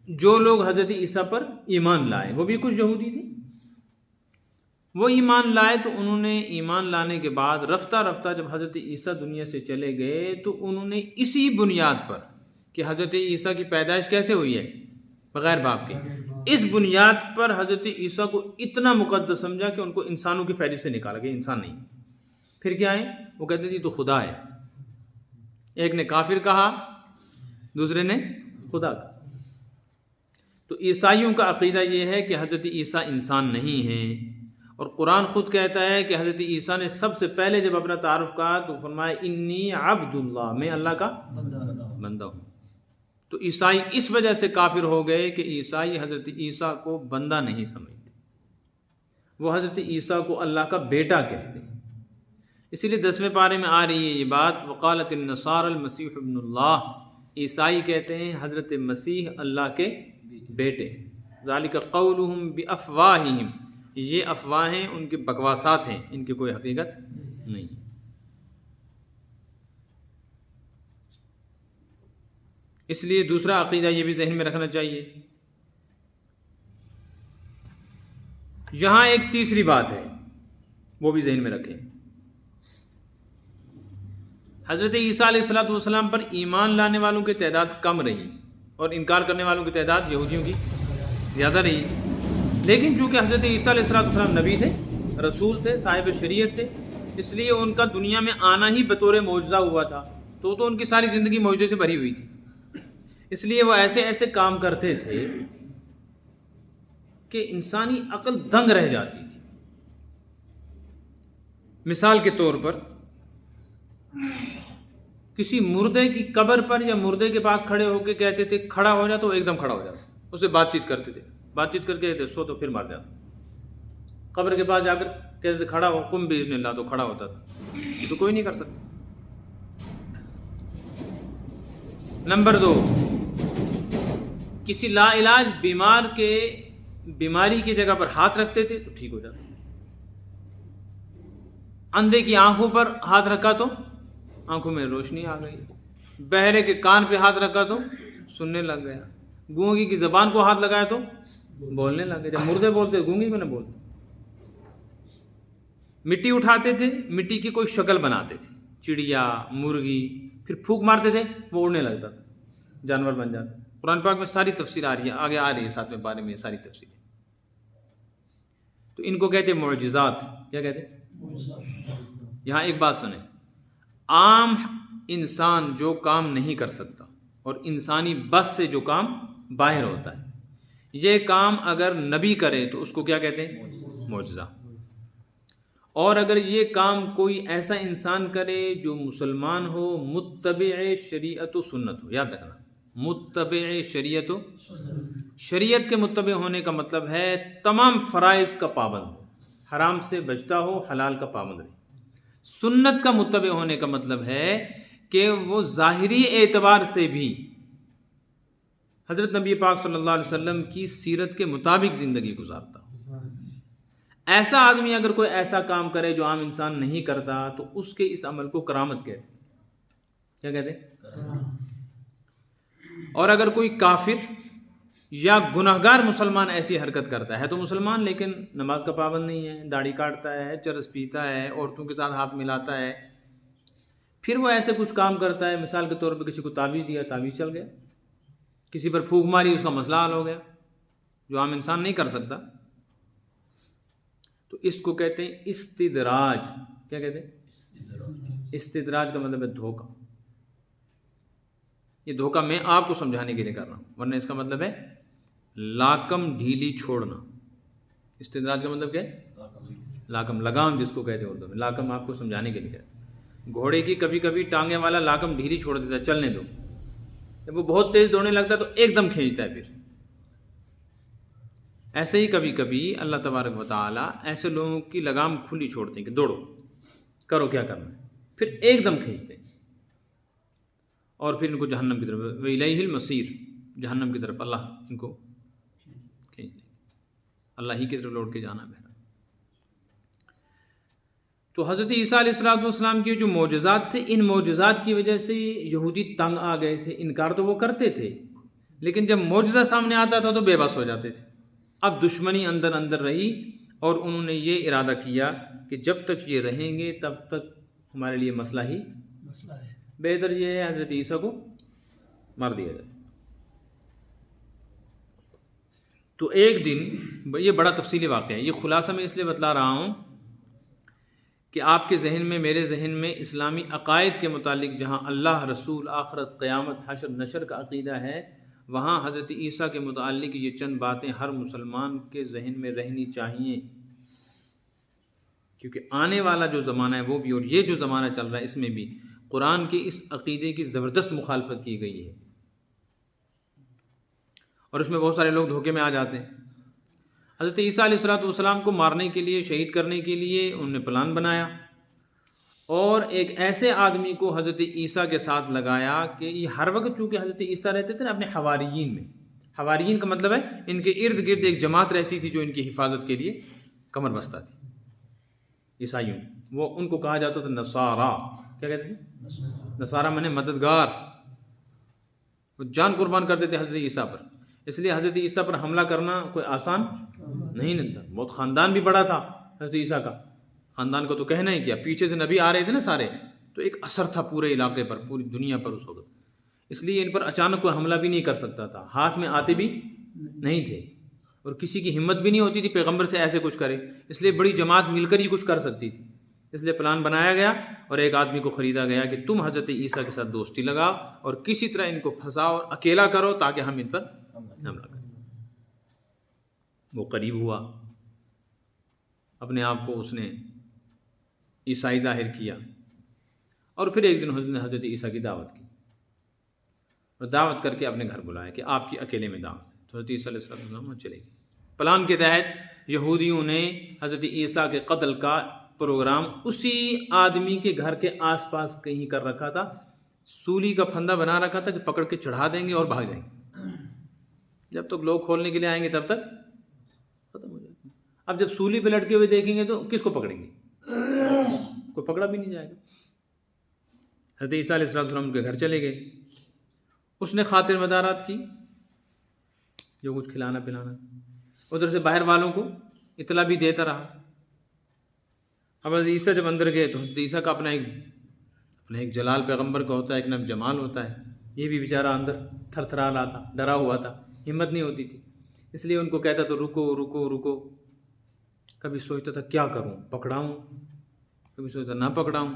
جو لوگ حضرت عیسیٰ پر ایمان لائے، وہ بھی کچھ یہودی تھے. وہ ایمان لائے تو انہوں نے ایمان لانے کے بعد رفتہ رفتہ جب حضرت عیسیٰ دنیا سے چلے گئے تو انہوں نے اسی بنیاد پر کہ حضرت عیسیٰ کی پیدائش کیسے ہوئی ہے؟ بغیر باپ کے. اس بنیاد پر حضرت عیسیٰ کو اتنا مقدس سمجھا کہ ان کو انسانوں کی فہرست سے نکالا کہ انسان نہیں. پھر کیا ہے؟ وہ کہتے تھے تو خدا ہے. ایک نے کافر کہا، دوسرے نے خدا کہا. تو عیسائیوں کا عقیدہ یہ ہے کہ حضرت عیسیٰ انسان نہیں ہیں، اور قرآن خود کہتا ہے کہ حضرت عیسیٰ نے سب سے پہلے جب اپنا تعارف کہا تو فرمایا انی عبد اللہ، میں اللہ کا بندہ ہوں. تو عیسائی اس وجہ سے کافر ہو گئے کہ عیسائی حضرت عیسیٰ کو بندہ نہیں سمجھتے، وہ حضرت عیسیٰ کو اللہ کا بیٹا کہتے ہیں. اسی لیے 10ویں پارے میں آ رہی ہے یہ بات، وقالت النصارى المسیح ابن اللہ، عیسائی کہتے ہیں حضرت مسیح اللہ کے بیٹے. ذالک قولہم بافواہہم، یہ افواہیں ان کی بکواسات ہیں، ان کی کوئی حقیقت نہیں. اس لیے دوسرا عقیدہ یہ بھی ذہن میں رکھنا چاہیے. یہاں ایک تیسری بات ہے، وہ بھی ذہن میں رکھیں. حضرت عیسیٰ علیہ السلام پر ایمان لانے والوں کی تعداد کم رہی اور انکار کرنے والوں کی تعداد یہودیوں کی زیادہ رہی. لیکن چونکہ حضرت عیسیٰ علیہ السلام نبی تھے، رسول تھے، صاحب شریعت تھے، اس لیے ان کا دنیا میں آنا ہی بطور معجزہ ہوا تھا. تو ان کی ساری زندگی معجزے سے بھری ہوئی تھی، اس لیے وہ ایسے ایسے کام کرتے تھے کہ انسانی عقل دنگ رہ جاتی تھی. مثال کے طور پر کسی مردے کی قبر پر یا مردے کے پاس کھڑے ہو کے کہتے تھے کھڑا ہو جا، تو ایک دم کھڑا ہو جاتا. اس سے بات چیت کرتے تھے، بات چیت کر کے کہتے سو تو پھر مار جاتا. قبر کے پاس جا کر کہتے تھے کھڑا ہو، قم باذن اللہ، تو کھڑا ہوتا تھا. یہ تو کوئی نہیں کر سکتا. نمبر 2، کسی لا علاج بیمار کے بیماری کی جگہ پر ہاتھ رکھتے تھے تو ٹھیک ہو جاتا. اندھے کی آنکھوں پر ہاتھ رکھا تو آنکھوں میں روشنی آ گئی. بہرے کے کان پہ ہاتھ رکھا تو سننے لگ گیا. گونگی کی زبان کو ہاتھ لگایا تو بولنے لگ گئے. جب مردے بولتے گونگی میں نہ بولتے. مٹی اٹھاتے تھے، مٹی کی کوئی شکل بناتے تھے، چڑیا، مرغی، پھر پھونک مارتے تھے، وہ اڑنے لگتا تھا، جانور بن جاتا۔ قرآن پاک میں ساری تفسیر آ رہی ہے، آگے آ رہی ہے 7ویں پارے میں ساری تفسیریں۔ تو ان کو کہتے ہیں معجزات۔ کیا کہتے ہیں؟ یہاں ایک بات سنیں، عام انسان جو کام نہیں کر سکتا اور انسانی بس سے جو کام باہر ہوتا ہے، یہ کام اگر نبی کرے تو اس کو کیا کہتے ہیں؟ معجزہ۔ اور اگر یہ کام کوئی ایسا انسان کرے جو مسلمان ہو، متبع شریعت و سنت ہو، یاد رکھنا، متبع شریعت و شریعت کے متبع ہونے کا مطلب ہے تمام فرائض کا پابند ہو، حرام سے بچتا ہو، حلال کا پابند رہے۔ سنت کا متبع ہونے کا مطلب ہے کہ وہ ظاہری اعتبار سے بھی حضرت نبی پاک صلی اللہ علیہ وسلم کی سیرت کے مطابق زندگی گزارتا ہو۔ ایسا آدمی اگر کوئی ایسا کام کرے جو عام انسان نہیں کرتا تو اس کے اس عمل کو کرامت کہتے ہیں۔ کیا کہتے ہیں؟ اور اگر کوئی کافر یا گناہگار مسلمان ایسی حرکت کرتا ہے تو مسلمان لیکن نماز کا پابند نہیں ہے، داڑھی کاٹتا ہے، چرس پیتا ہے، عورتوں کے ساتھ ہاتھ ملاتا ہے، پھر وہ ایسے کچھ کام کرتا ہے، مثال کے طور پہ کسی کو تعویذ دیا، تعویذ چل گیا، کسی پر پھونک ماری، اس کا مسئلہ حل ہو گیا، جو عام انسان نہیں کر سکتا، تو اس کو کہتے ہیں استدراج۔ کیا کہتے ہیں؟ استدراج کا مطلب ہے دھوکہ۔ یہ دھوکہ میں آپ کو سمجھانے کے لیے کر رہا ہوں، ورنہ اس کا مطلب ہے لاکم ڈھیلی چھوڑنا۔ استدراج کا مطلب کیا ہے؟ لاکم، لگام جس کو کہتے ہیں اردو میں، لاکم آپ کو سمجھانے کے لیے کہتے ہیں۔ گھوڑے کی کبھی کبھی ٹانگیں والا لاکم ڈھیلی چھوڑ دیتا ہے، چلنے دو، جب وہ بہت تیز دوڑنے لگتا ہے تو ایک دم کھینچتا ہے۔ پھر ایسے ہی کبھی کبھی اللہ تبارک و تعالیٰ ایسے لوگوں کی لگام کھلی چھوڑتے ہیں کہ دوڑو، کرو کیا کرنا ہے، پھر ایک دم کھینچتے ہیں اور پھر ان کو جہنم کی طرف، وَإِلَيْهِ الْمَصِيرُ، جہنم کی طرف اللہ ان کو کھینچ دے، اللہ ہی کی طرف لوٹ کے جانا بہرا۔ تو حضرت عیسیٰ علیہ السلام کے جو معجزات تھے، ان معجزات کی وجہ سے یہودی تنگ آ گئے تھے، انکار تو وہ کرتے تھے لیکن جب معجزہ سامنے آتا تھا تو بے بس ہو جاتے تھے۔ اب دشمنی اندر اندر رہی اور انہوں نے یہ ارادہ کیا کہ جب تک یہ رہیں گے تب تک ہمارے لیے مسئلہ ہی ہے، بہتر یہ ہے حضرت عیسیٰ کو مار دیا جائے۔ تو ایک دن، یہ بڑا تفصیلی واقعہ ہے، یہ خلاصہ میں اس لیے بتلا رہا ہوں کہ آپ کے ذہن میں، میرے ذہن میں اسلامی عقائد کے متعلق جہاں اللہ، رسول، آخرت، قیامت، حشر نشر کا عقیدہ ہے، وہاں حضرت عیسیٰ کے متعلق یہ چند باتیں ہر مسلمان کے ذہن میں رہنی چاہیے، کیونکہ آنے والا جو زمانہ ہے وہ بھی، اور یہ جو زمانہ چل رہا ہے اس میں بھی قرآن کے اس عقیدے کی زبردست مخالفت کی گئی ہے، اور اس میں بہت سارے لوگ دھوکے میں آ جاتے ہیں۔ حضرت عیسیٰ علیہ السلام کو مارنے کے لیے، شہید کرنے کے لیے انہوں نے پلان بنایا، اور ایک ایسے آدمی کو حضرت عیسیٰ کے ساتھ لگایا کہ یہ ہر وقت، چونکہ حضرت عیسیٰ رہتے تھے نا اپنے حواریین میں، حواریین کا مطلب ہے ان کے ارد گرد ایک جماعت رہتی تھی جو ان کی حفاظت کے لیے کمر بستہ تھی، عیسائیوں، وہ ان کو کہا جاتا تھا نصارا۔ کیا کہتے تھے؟ نصارا مانے مددگار، وہ جان قربان کرتے تھے حضرت عیسیٰ پر، اس لیے حضرت عیسیٰ پر حملہ کرنا کوئی آسان نہیں تھا، بہت خاندان بھی بڑا تھا حضرت عیسیٰ کا، خاندان کو تو کہنا ہی کیا، پیچھے سے نبی آ رہے تھے نا سارے، تو ایک اثر تھا پورے علاقے پر، پوری دنیا پر اس وقت، اس لیے ان پر اچانک کوئی حملہ بھی نہیں کر سکتا تھا، ہاتھ میں آتے بھی نہیں تھے، اور کسی کی ہمت بھی نہیں ہوتی تھی پیغمبر سے ایسے کچھ کرے، اس لیے بڑی جماعت مل کر ہی کچھ کر سکتی تھی، اس لیے پلان بنایا گیا اور ایک آدمی کو خریدا گیا کہ تم حضرت عیسیٰ کے ساتھ دوستی لگاؤ اور کسی طرح ان کو پھنساؤ اور اکیلا کرو تاکہ ہم ان پر حملہ کریں۔ وہ قریب ہوا، اپنے آپ کو اس نے عیسائی ظاہر کیا، اور پھر ایک دن حضرت عیسیٰ کی دعوت کی، اور دعوت کر کے اپنے گھر بلایا کہ آپ کی اکیلے میں دعوت ہے، تو حضرت عیسیٰ علیہ السلام چلے گئے۔ پلان کے تحت یہودیوں نے حضرت عیسیٰ کے قتل کا پروگرام اسی آدمی کے گھر کے آس پاس کہیں کر رکھا تھا، سولی کا پھندا بنا رکھا تھا کہ پکڑ کے چڑھا دیں گے اور بھاگ جائیں گے، جب تک لوگ کھولنے کے لیے آئیں گے تب تک ختم ہو جائے گا۔ اب جب سولی پہ لٹکے ہوئے دیکھیں گے تو کس کو پکڑیں گے؟ کوئی پکڑا بھی نہیں جائے گا۔ حضرت عیسیٰ علیہ السلام کے گھر چلے گئے، اس نے خاطر مدارات کی، جو کچھ کھلانا پلانا، ادھر سے باہر والوں کو اطلاع بھی دیتا رہا۔ اب حضرت عیسیٰ جب اندر گئے تو حضرت عیسیٰ کا اپنا ایک جلال پیغمبر کا ہوتا ہے، ایک نام جمال ہوتا ہے. یہ بھی بیچارہ اندر تھر تھرا رہا تھا، ڈرا ہوا تھا، ہمت نہیں ہوتی تھی، اس لیے ان کو کہتا تو رکو رکو رکو. کبھی سوچتا تھا کیا کروں، پکڑاؤں، کبھی سوچتا نہ پکڑاؤں.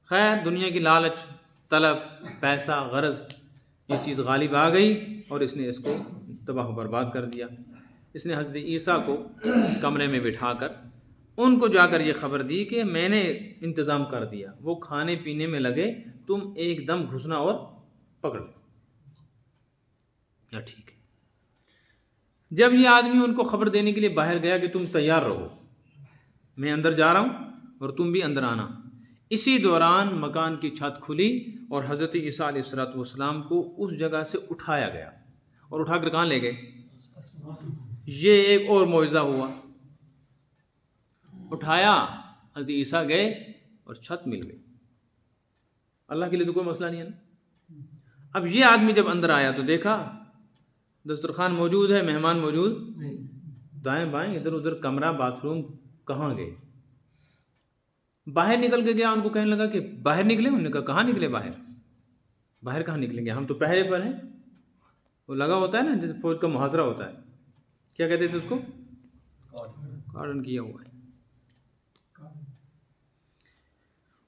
خیر دنیا کی لالچ، طلب، پیسہ، غرض، یہ چیز غالب آ گئی اور اس نے اس کو تباہ و برباد کر دیا. اس نے حضرت عیسیٰ کو کمرے میں بٹھا کر ان کو جا کر یہ خبر دی کہ میں نے انتظام کر دیا، وہ کھانے پینے میں لگے، تم ایک دم گھسنا اور پکڑ لو. ٹھیک ہے. جب یہ آدمی ان کو خبر دینے کے لیے باہر گیا کہ تم تیار رہو، میں اندر جا رہا ہوں اور تم بھی اندر آنا، اسی دوران مکان کی چھت کھلی اور حضرت عیسیٰ علیہ السلام کو اس جگہ سے اٹھایا گیا. اور اٹھا کر کہاں لے گئے؟ یہ ایک اور معجزہ ہوا. اٹھایا، حضرت عیسیٰ گئے اور چھت مل گئی. اللہ کے لیے تو کوئی مسئلہ نہیں ہے نا. اب یہ آدمی جب اندر آیا تو دیکھا دسترخوان موجود ہے، مہمان موجود، دائیں بائیں ادھر ادھر کمرہ باتھ روم، کہاں گئے؟ باہر نکل کے گیا، ان کو کہنے لگا کہ باہر نکلے. انہوں نے کہا کہاں نکلے باہر؟ باہر کہاں نکلیں گے، ہم تو پہرے پر ہیں. وہ لگا ہوتا ہے نا جیسے فوج کا محاصرہ ہوتا ہے، کیا کہتے تھے اس کو؟ کارڈن کیا ہوا ہے.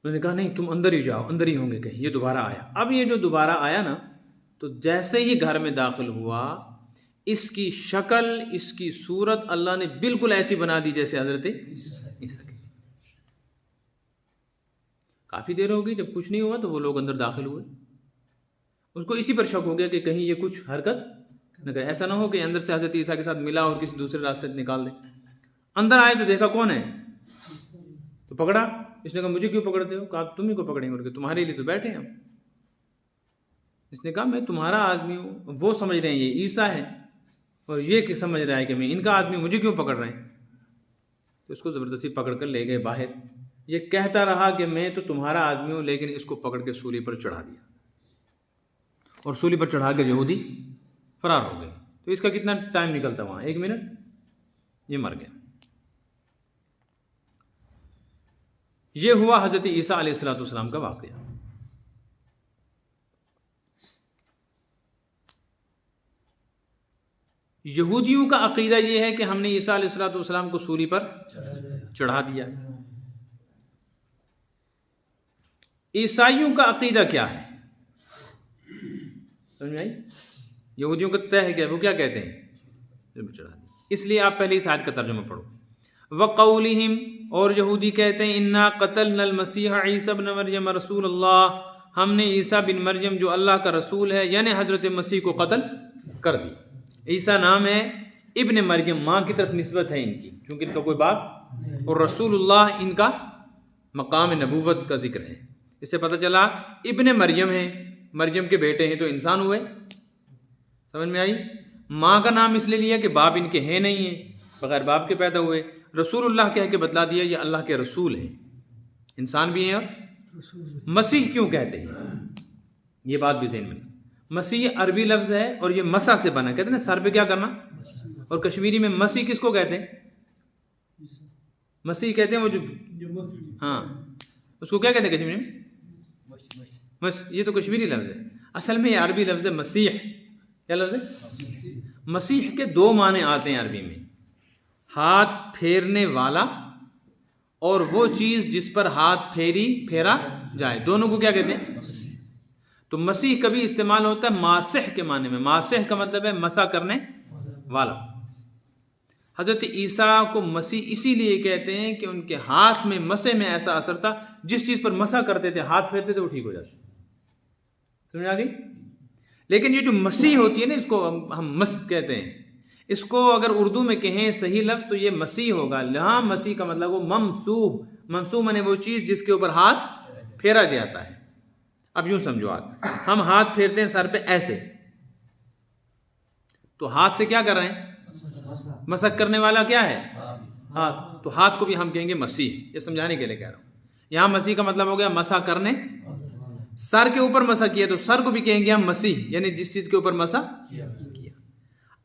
انہوں نے کہا نہیں تم اندر ہی جاؤ، اندر ہی ہوں گے کہیں. یہ دوبارہ آیا. اب یہ جو دوبارہ آیا نا، تو جیسے ہی گھر میں داخل ہوا، اس کی شکل، اس کی صورت اللہ نے بالکل ایسی بنا دی جیسے حضرت عیسیٰ کی. کافی دیر ہو گئی، جب کچھ نہیں ہوا تو وہ لوگ اندر داخل ہوئے. اس کو اسی پر شک ہو گیا کہ کہیں یہ کچھ حرکت نہ کرے، ایسا نہ ہو کہ اندر سے حضرت عیسیٰ کے ساتھ ملا اور کسی دوسرے راستے سے نکال دے. اندر آئے تو دیکھا کون ہے، تو پکڑا. اس نے کہا مجھے کیوں پکڑتے ہو؟ کہا تم ہی کو پکڑیں گے، تمہارے لیے تو بیٹھے ہیں ہم. اس نے کہا میں تمہارا آدمی ہوں. وہ سمجھ رہے ہیں یہ عیسیٰ ہے اور یہ کہ سمجھ رہا ہے کہ میں ان کا آدمی ہوں، مجھے کیوں پکڑ رہے ہیں؟ تو اس کو زبردستی پکڑ کر لے گئے باہر. یہ کہتا رہا کہ میں تو تمہارا آدمی ہوں، لیکن اس کو پکڑ کے سولی پر چڑھا دیا اور سولی پر چڑھا کے یہودی فرار ہو گئے. تو اس کا کتنا ٹائم نکلتا وہاں؟ 1 منٹ. یہ مر گیا. یہ ہوا حضرت عیسیٰ علیہ السلام کا واقعہ. یہودیوں کا عقیدہ یہ ہے کہ ہم نے عیسیٰ علیہ السلام کو سولی پر چڑھا دیا. عیسائیوں کا عقیدہ کیا ہے؟ سمجھ آئی؟ یہودیوں کا طے ہے کہ وہ کیا کہتے ہیں؟ چڑھا دیا. اس لیے آپ پہلے اس آیت کا ترجمہ پڑھو. وَقَوْلِهِمْ، اور یہودی کہتے ہیں اِنَّا قَتَلْنَا الْمَسِيحَ عِيسَى ابْنَ مَرْيَمَ رسول اللہ، ہم نے عیسیٰ بن مریم جو اللہ کا رسول ہے یعنی حضرت مسیح کو قتل کر دی. عیسیٰ نام ہے، ابن مریم ماں کی طرف نسبت ہے ان کی، چونکہ ان کا کوئی باپ، اور رسول اللہ ان کا مقام نبوت کا ذکر ہے. اس سے پتہ چلا ابن مریم ہے، مریم کے بیٹے ہیں تو انسان ہوئے. سمجھ میں آئی؟ ماں کا نام اس لیے لیا کہ باپ ان کے ہیں نہیں ہیں، بغیر باپ کے پیدا ہوئے. رسول اللہ کہہ کے بتلا دیا یہ اللہ کے رسول ہیں، انسان بھی ہیں. اور مسیح کیوں کہتے ہیں یہ بات بھی ذہن میں. مسیح عربی لفظ ہے اور یہ مسا سے بنا، کہتے ہیں نا سر پہ کیا کرنا. اور کشمیری میں مسیح کس کو کہتے ہیں؟ مسیح کہتے ہیں وہ جو، ہاں اس کو کیا کہتے ہیں کشمیری میں؟ یہ تو کشمیری لفظ ہے، اصل میں یہ عربی لفظ ہے مسیح. کیا لفظ ہے؟ مسیح کے 2 معنی آتے ہیں عربی میں، ہاتھ پھیرنے والا اور وہ چیز جس پر ہاتھ پھیرا جائے، دونوں کو کیا کہتے ہیں؟ تو مسیح کبھی استعمال ہوتا ہے ماسح کے معنی میں. ماسح کا مطلب ہے مسا کرنے والا. حضرت عیسیٰ کو مسیح اسی لیے کہتے ہیں کہ ان کے ہاتھ میں مسح میں ایسا اثر تھا، جس چیز پر مسا کرتے تھے، ہاتھ پھیرتے تھے، وہ ٹھیک ہو جاتی. سمجھ آ گئی؟ لیکن یہ جو مسیح ہوتی ہے نا، اس کو ہم مست کہتے ہیں. اس کو اگر اردو میں کہیں صحیح لفظ تو یہ مسیح ہوگا. یہاں مسیح کا مطلب وہ ممسوح مانے وہ چیز جس کے اوپر ہاتھ پھیرا جاتا ہے. اب یوں سمجھو آپ، ہم ہاتھ پھیرتے ہیں سر پہ ایسے، تو ہاتھ سے کیا کر رہے ہیں؟ مسح کرنے والا کیا ہے؟ ہاتھ. تو ہاتھ کو بھی ہم کہیں گے مسیح. یہ سمجھانے کے لیے کہہ رہا ہوں. یہاں مسیح کا مطلب ہو گیا مسح کرنے. سر کے اوپر مسح کیا تو سر کو بھی کہیں گے ہم مسیح، یعنی جس چیز کے اوپر مسح کیا.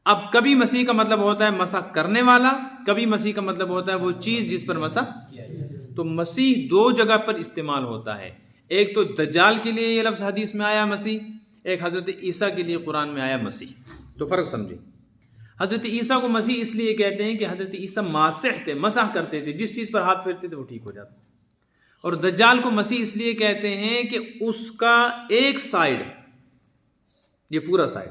اب کبھی مسیح کا مطلب ہوتا ہے مسح کرنے والا، کبھی مسیح کا مطلب ہوتا ہے وہ چیز جس پر مسح تو مسیح دو جگہ پر استعمال ہوتا ہے، ایک تو دجال کے لیے یہ لفظ حدیث میں آیا مسیح، ایک حضرت عیسیٰ کے لیے قرآن میں آیا مسیح. تو فرق سمجھیں. حضرت عیسیٰ کو مسیح اس لیے کہتے ہیں کہ حضرت عیسیٰ ماسح تھے، مسح کرتے تھے، جس چیز پر ہاتھ پھیرتے تھے وہ ٹھیک ہو جاتا. اور دجال کو مسیح اس لیے کہتے ہیں کہ اس کا ایک سائیڈ، یہ پورا سائیڈ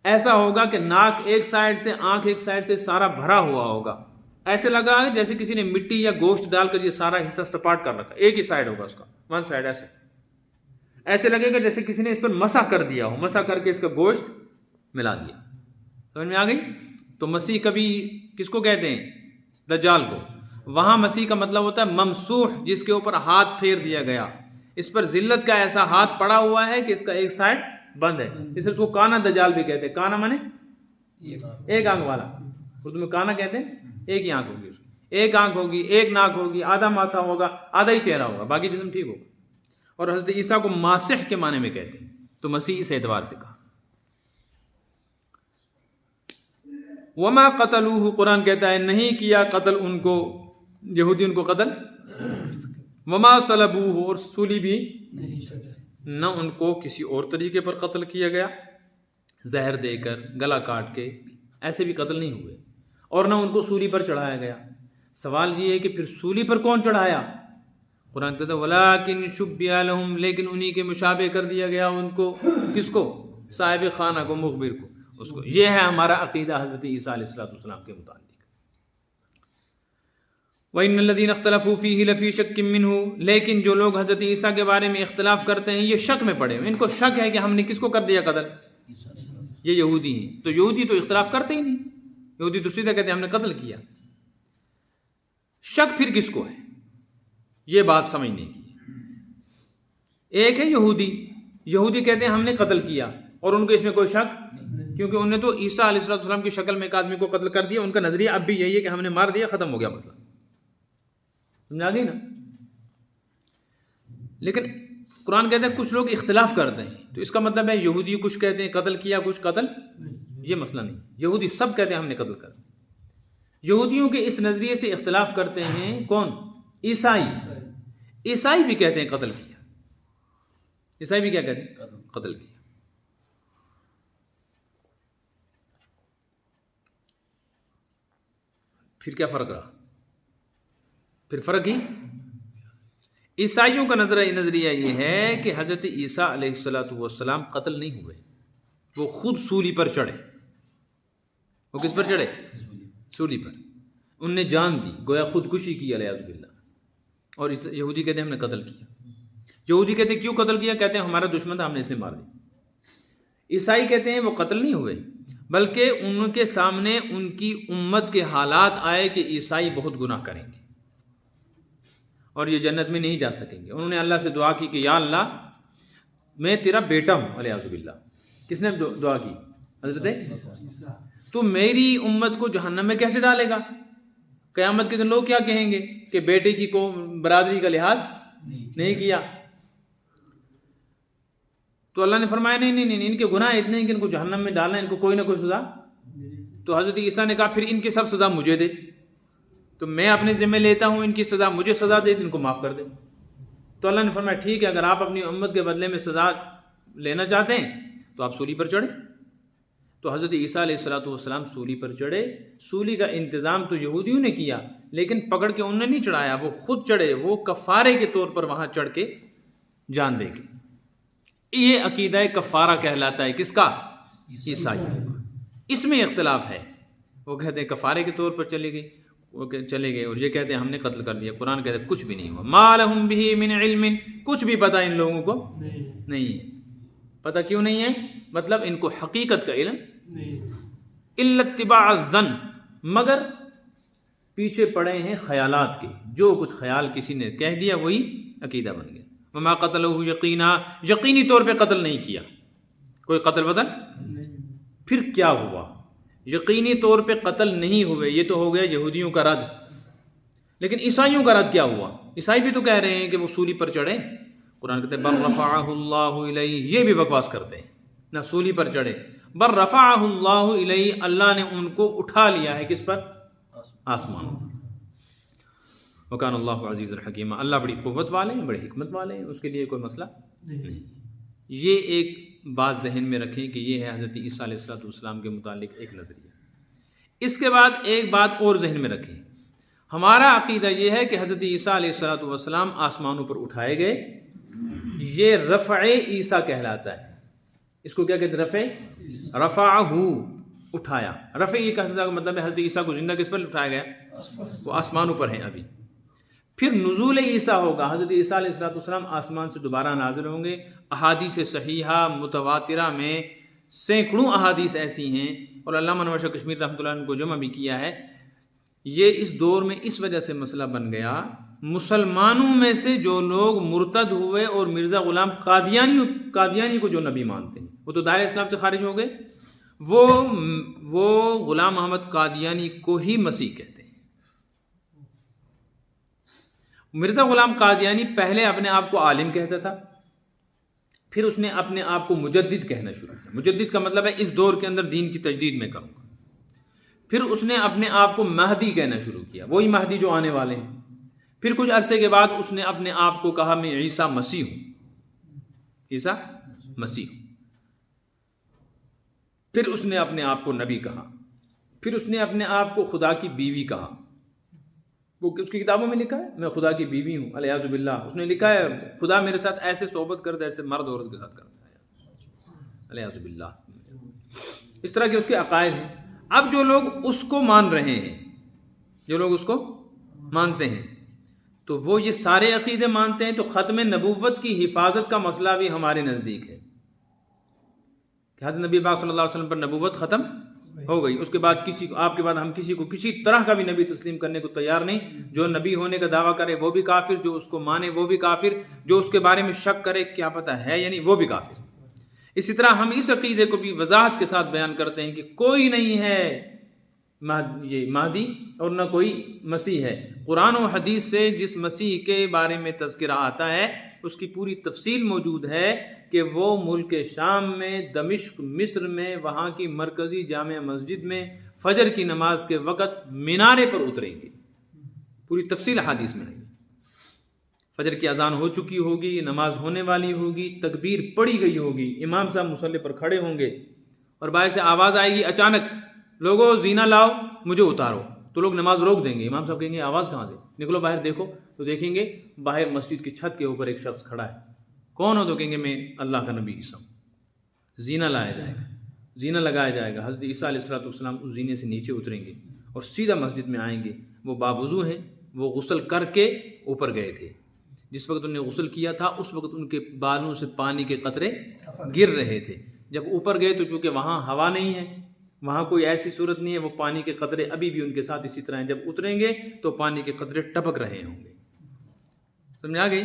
ایسا ہوگا کہ ناک ایک سائیڈ سے، آنکھ ایک سائیڈ سے سارا بھرا ہوا ہوگا، ایسے لگا جیسے کسی نے مٹی یا گوشت ڈال کر یہ سارا حصہ سپاٹ کر رکھا، ایک ہی سائیڈ ہوگا اس کا، ون سائیڈ ایسے لگے گا جیسے کسی نے اس پر مسح کر دیا ہو، مسح کر کے اس کا گوشت ملا دیا. سمجھ میں آ گئی؟ تو مسیح کبھی کس کو کہتے ہیں؟ دجال کو. وہاں مسیح کا مطلب ہوتا ہے ممسوح، جس کے اوپر ہاتھ پھیر دیا گیا، اس پر ذلت کا ایسا ہاتھ پڑا ہوا ہے کہ اس کا ایک سائیڈ بند ہے. اس لیے اس کو کانا دجال بھی کہتے ہیں. کانا مانے ایک آنکھ والا، اردو میں کانا کہتے ہیں. ایک ہی آنکھ ہوگی، ایک آنکھ ہوگی، ایک ناک ہوگی، آدھا ماتھا ہوگا، آدھا ہی چہرہ ہوگا، باقی جسم ٹھیک ہوگا. اور حضرت عیسیٰ کو ماسح کے معنی میں کہتے ہیں. تو مسیح اس اعتبار سے کہا. وما قتلوہ، قرآن کہتا ہے نہیں کیا قتل ان کو، یہودی ان کو قتل. وما صلبوہ، اور سولی بھی نہ ان کو کسی اور طریقے پر قتل کیا گیا، زہر دے کر، گلا کاٹ کے، ایسے بھی قتل نہیں ہوئے. اور نہ ان کو سولی پر چڑھایا گیا. سوال یہ ہے کہ پھر سولی پر کون چڑھایا؟ قرآن کہتا ہے وَلَٰكِن شُبِّهَ لَهُمْ، لیکن انہی کے مشابہ کر دیا گیا ان کو. کس کو؟ صاحب خانہ کو، مخبر کو، اس کو. یہ ہے ہمارا عقیدہ حضرت عیسیٰ علیہ السلام کے متعلق. وَإِنَّ الَّذِينَ اخْتَلَفُوا فِيهِ لَفِي شَكٍّ مِّنْهُ، لیکن جو لوگ حضرت عیسیٰ کے بارے میں اختلاف کرتے ہیں یہ شک میں پڑے ہیں. ان کو شک ہے کہ ہم نے کس کو کر دیا قتل؟ یہ یہودی ہیں. تو یہودی تو اختلاف کرتے ہی نہیں، یہودی تو سیدھا کہتے ہیں ہم نے قتل کیا. شک پھر کس کو ہے؟ یہ بات سمجھنے کی. ایک ہے یہودی، یہودی کہتے ہیں ہم نے قتل کیا، اور ان کو اس میں کوئی شک، کیونکہ انہوں نے تو عیسیٰ علیہ السلام کی شکل میں ایک آدمی کو قتل کر دیا. ان کا نظریہ اب بھی یہی ہے کہ ہم نے مار دیا، ختم ہو گیا مسئلہ. سمجھا گئی نا؟ لیکن قرآن کہتے ہیں کچھ لوگ اختلاف کرتے ہیں، تو اس کا مطلب ہے یہودی کچھ کہتے ہیں قتل کیا، کچھ قتل. یہ مسئلہ نہیں. یہودی سب کہتے ہیں ہم نے قتل کر دیا. یہودیوں کے اس نظریے سے اختلاف کرتے ہیں کون؟ عیسائی. عیسائی بھی کہتے ہیں قتل کیا. عیسائی بھی کیا کہتے ہیں؟ قتل کیا. پھر کیا فرق رہا؟ پھر فرق ہی عیسائیوں کا نظریہ یہ ہے کہ حضرت عیسیٰ علیہ السلام قتل نہیں ہوئے، وہ خود سولی پر چڑھے. وہ کس پر چڑھے؟ سولی پر. ان نے جان دی، گویا خودکشی کی علیہ باللہ. اور یہودی کہتے ہیں ہم نے قتل کیا. یہودی کہتے ہیں کیوں قتل کیا؟ کہتے ہیں ہمارا دشمن تھا، ہم نے اسے مار دیا. عیسائی کہتے ہیں وہ قتل نہیں ہوئے، بلکہ ان کے سامنے ان کی امت کے حالات آئے کہ عیسائی بہت گناہ کریں گے اور یہ جنت میں نہیں جا سکیں گے. انہوں نے اللہ سے دعا کی کہ یا اللہ میں تیرا بیٹا ہوں علیہ باللہ. کس نے دعا کی؟ حضرت. تو میری امت کو جہنم میں کیسے ڈالے گا؟ قیامت کے دن لوگ کیا کہیں گے کہ بیٹے کی کو برادری کا لحاظ نہیں کیا. تو اللہ نے فرمایا نہیں، ان کے گناہ اتنے ہیں کہ ان کو جہنم میں ڈالنا، ان کو کوئی نہ کوئی سزا. تو حضرت عیسیٰ نے کہا پھر ان کی سب سزا مجھے دے، تو میں اپنے ذمہ لیتا ہوں ان کی سزا، مجھے سزا دے، ان کو معاف کر دے. تو اللہ نے فرمایا ٹھیک ہے، اگر آپ اپنی امت کے بدلے میں سزا لینا چاہتے ہیں تو آپ سولی پر چڑھے. تو حضرت عیسیٰ علیہ السلام سولی پر چڑھے. سولی کا انتظام تو یہودیوں نے کیا، لیکن پکڑ کے انہوں نے نہیں چڑھایا، وہ خود چڑھے. وہ کفارے کے طور پر وہاں چڑھ کے جان دے گے. یہ عقیدہ کفارہ کہلاتا ہے. کس کا؟ عیسائی. اس میں اختلاف ہے. وہ کہتے ہیں کفارے کے طور پر چلے گئے، اور یہ کہتے ہیں ہم نے قتل کر دیا. قرآن کہتے ہیں کچھ بھی نہیں ہوا. ما لہم بہ من علم، کچھ بھی پتہ ان لوگوں کو نہیں ہے. پتہ کیوں نہیں ہے؟ مطلب ان کو حقیقت کا علم الا اتباع الظن، مگر پیچھے پڑے ہیں خیالات کے. جو کچھ خیال کسی نے کہہ دیا وہی عقیدہ بن گیا. وما قتلوہ یقینا، یقینی طور پہ قتل نہیں کیا. کوئی قتل بدل. پھر کیا ہوا؟ یقینی طور پہ قتل نہیں ہوئے. یہ تو ہو گیا یہودیوں کا رد. لیکن عیسائیوں کا رد کیا ہوا؟ عیسائی بھی تو کہہ رہے ہیں کہ وہ سولی پر چڑھے. قرآن کہتے ہیں بل رفعہ اللہ الیہ. یہ بھی بکواس کرتے ہیں، نہ سولی پر چڑھے. بل رفعہ اللہ الیہ، اللہ نے ان کو اٹھا لیا ہے. کس پر؟ آسمان. وکان اللہ عزیز الحکیم، اللہ بڑی قوت والے ہیں، بڑی حکمت والے ہیں، اس کے لیے کوئی مسئلہ نہیں۔ یہ ایک بات ذہن میں رکھیں کہ یہ ہے حضرت عیسیٰ علیہ السلام کے متعلق ایک نظریہ۔ اس کے بعد ایک بات اور ذہن میں رکھیں، ہمارا عقیدہ یہ ہے کہ حضرت عیسیٰ علیہ السلام آسمانوں پر اٹھائے گئے، یہ رفع عیسیٰ کہلاتا ہے۔ اس کو کیا کہتے ہیں؟ رفعہ، اٹھایا۔ رفع یہ کا مطلب ہے حضرت عیسیٰ کو زندہ کس پر اٹھایا گیا؟ وہ آسمانوں پر ہیں ابھی۔ پھر نزول عیسیٰ ہوگا، حضرت عیسیٰ علیہ السلام آسمان سے دوبارہ نازل ہوں گے۔ احادیث صحیحہ متواترہ میں سینکڑوں احادیث ایسی ہیں، اور علامہ انور شاہ کشمیری رحمۃ اللہ عنہ کو جمع بھی کیا ہے۔ یہ اس دور میں اس وجہ سے مسئلہ بن گیا، مسلمانوں میں سے جو لوگ مرتد ہوئے اور مرزا غلام قادیانی کو جو نبی مانتے ہیں، وہ تو دائرہ اسلام سے خارج ہو گئے، وہ غلام محمد قادیانی کو ہی مسیح کہتے ہیں۔ مرزا غلام قادیانی پہلے اپنے آپ کو عالم کہتا تھا، پھر اس نے اپنے آپ کو مجدد کہنا شروع کیا۔ مجدد کا مطلب ہے اس دور کے اندر دین کی تجدید میں کروں گا۔ پھر اس نے اپنے آپ کو مہدی کہنا شروع کیا، وہی مہدی جو آنے والے ہیں۔ پھر کچھ عرصے کے بعد اس نے اپنے آپ کو کہا میں عیسیٰ مسیح ہوں، عیسیٰ مسیح ہوں۔ پھر اس نے اپنے آپ کو نبی کہا، پھر اس نے اپنے آپ کو خدا کی بیوی کہا۔ وہ اس کی کتابوں میں لکھا ہے میں خدا کی بیوی ہوں، الیاذ باللہ۔ اس نے لکھا ہے خدا میرے ساتھ ایسے صحبت کرتا ہے ایسے مرد عورت کے ساتھ کرتا ہے، الیاذ باللہ۔ اس طرح کے اس کے عقائد ہیں۔ اب جو لوگ اس کو مان رہے ہیں، جو لوگ اس کو مانتے ہیں، تو وہ یہ سارے عقیدے مانتے ہیں، تو ختم نبوت کی حفاظت کا مسئلہ بھی ہمارے نزدیک ہے کہ حضرت نبی پاک صلی اللہ علیہ وسلم پر نبوت ختم ہو گئی۔ اس کے بعد آپ کے بعد ہم کسی کو کسی طرح کا بھی نبی تسلیم کرنے کو تیار نہیں۔ جو نبی ہونے کا دعویٰ کرے وہ بھی کافر، جو اس کو مانے وہ بھی کافر، جو اس کے بارے میں شک کرے کیا پتہ ہے یعنی وہ بھی کافر۔ اسی طرح ہم اس عقیدے کو بھی وضاحت کے ساتھ بیان کرتے ہیں کہ کوئی نہیں ہے یہ مہدی اور نہ کوئی مسیح ہے۔ قرآن و حدیث سے جس مسیح کے بارے میں تذکرہ آتا ہے اس کی پوری تفصیل موجود ہے کہ وہ ملک شام میں، دمشق مصر میں، وہاں کی مرکزی جامع مسجد میں فجر کی نماز کے وقت مینارے پر اتریں گے۔ پوری تفصیل حدیث میں ہے۔ فجر کی اذان ہو چکی ہوگی، نماز ہونے والی ہوگی، تکبیر پڑھی گئی ہوگی، امام صاحب مصلی پر کھڑے ہوں گے اور باہر سے آواز آئے گی اچانک، لوگوں زینہ لاؤ مجھے اتارو، تو لوگ نماز روک دیں گے۔ امام صاحب کہیں گے آواز کہاں سے؟ نکلو باہر دیکھو، تو دیکھیں گے باہر مسجد کی چھت کے اوپر ایک شخص کھڑا ہے۔ کون ہو؟ تو کہیں گے میں اللہ کا نبی عیسیٰ ہوں۔ زینہ لایا جائے گا، زینہ لگایا جائے گا۔ حضرت عیسیٰ علیہ السلام اس زینے سے نیچے اتریں گے اور سیدھا مسجد میں آئیں گے۔ وہ باوضو ہیں، وہ غسل کر کے اوپر گئے تھے۔ جس وقت انہوں نے غسل کیا تھا اس وقت ان کے بالوں سے پانی کے قطرے گر رہے تھے۔ جب اوپر گئے تو چونکہ وہاں ہوا نہیں ہے، وہاں کوئی ایسی صورت نہیں ہے، وہ پانی کے قطرے ابھی بھی ان کے ساتھ اسی طرح ہیں۔ جب اتریں گے تو پانی کے قطرے ٹپک رہے ہوں گے۔ سمجھ آ گئی؟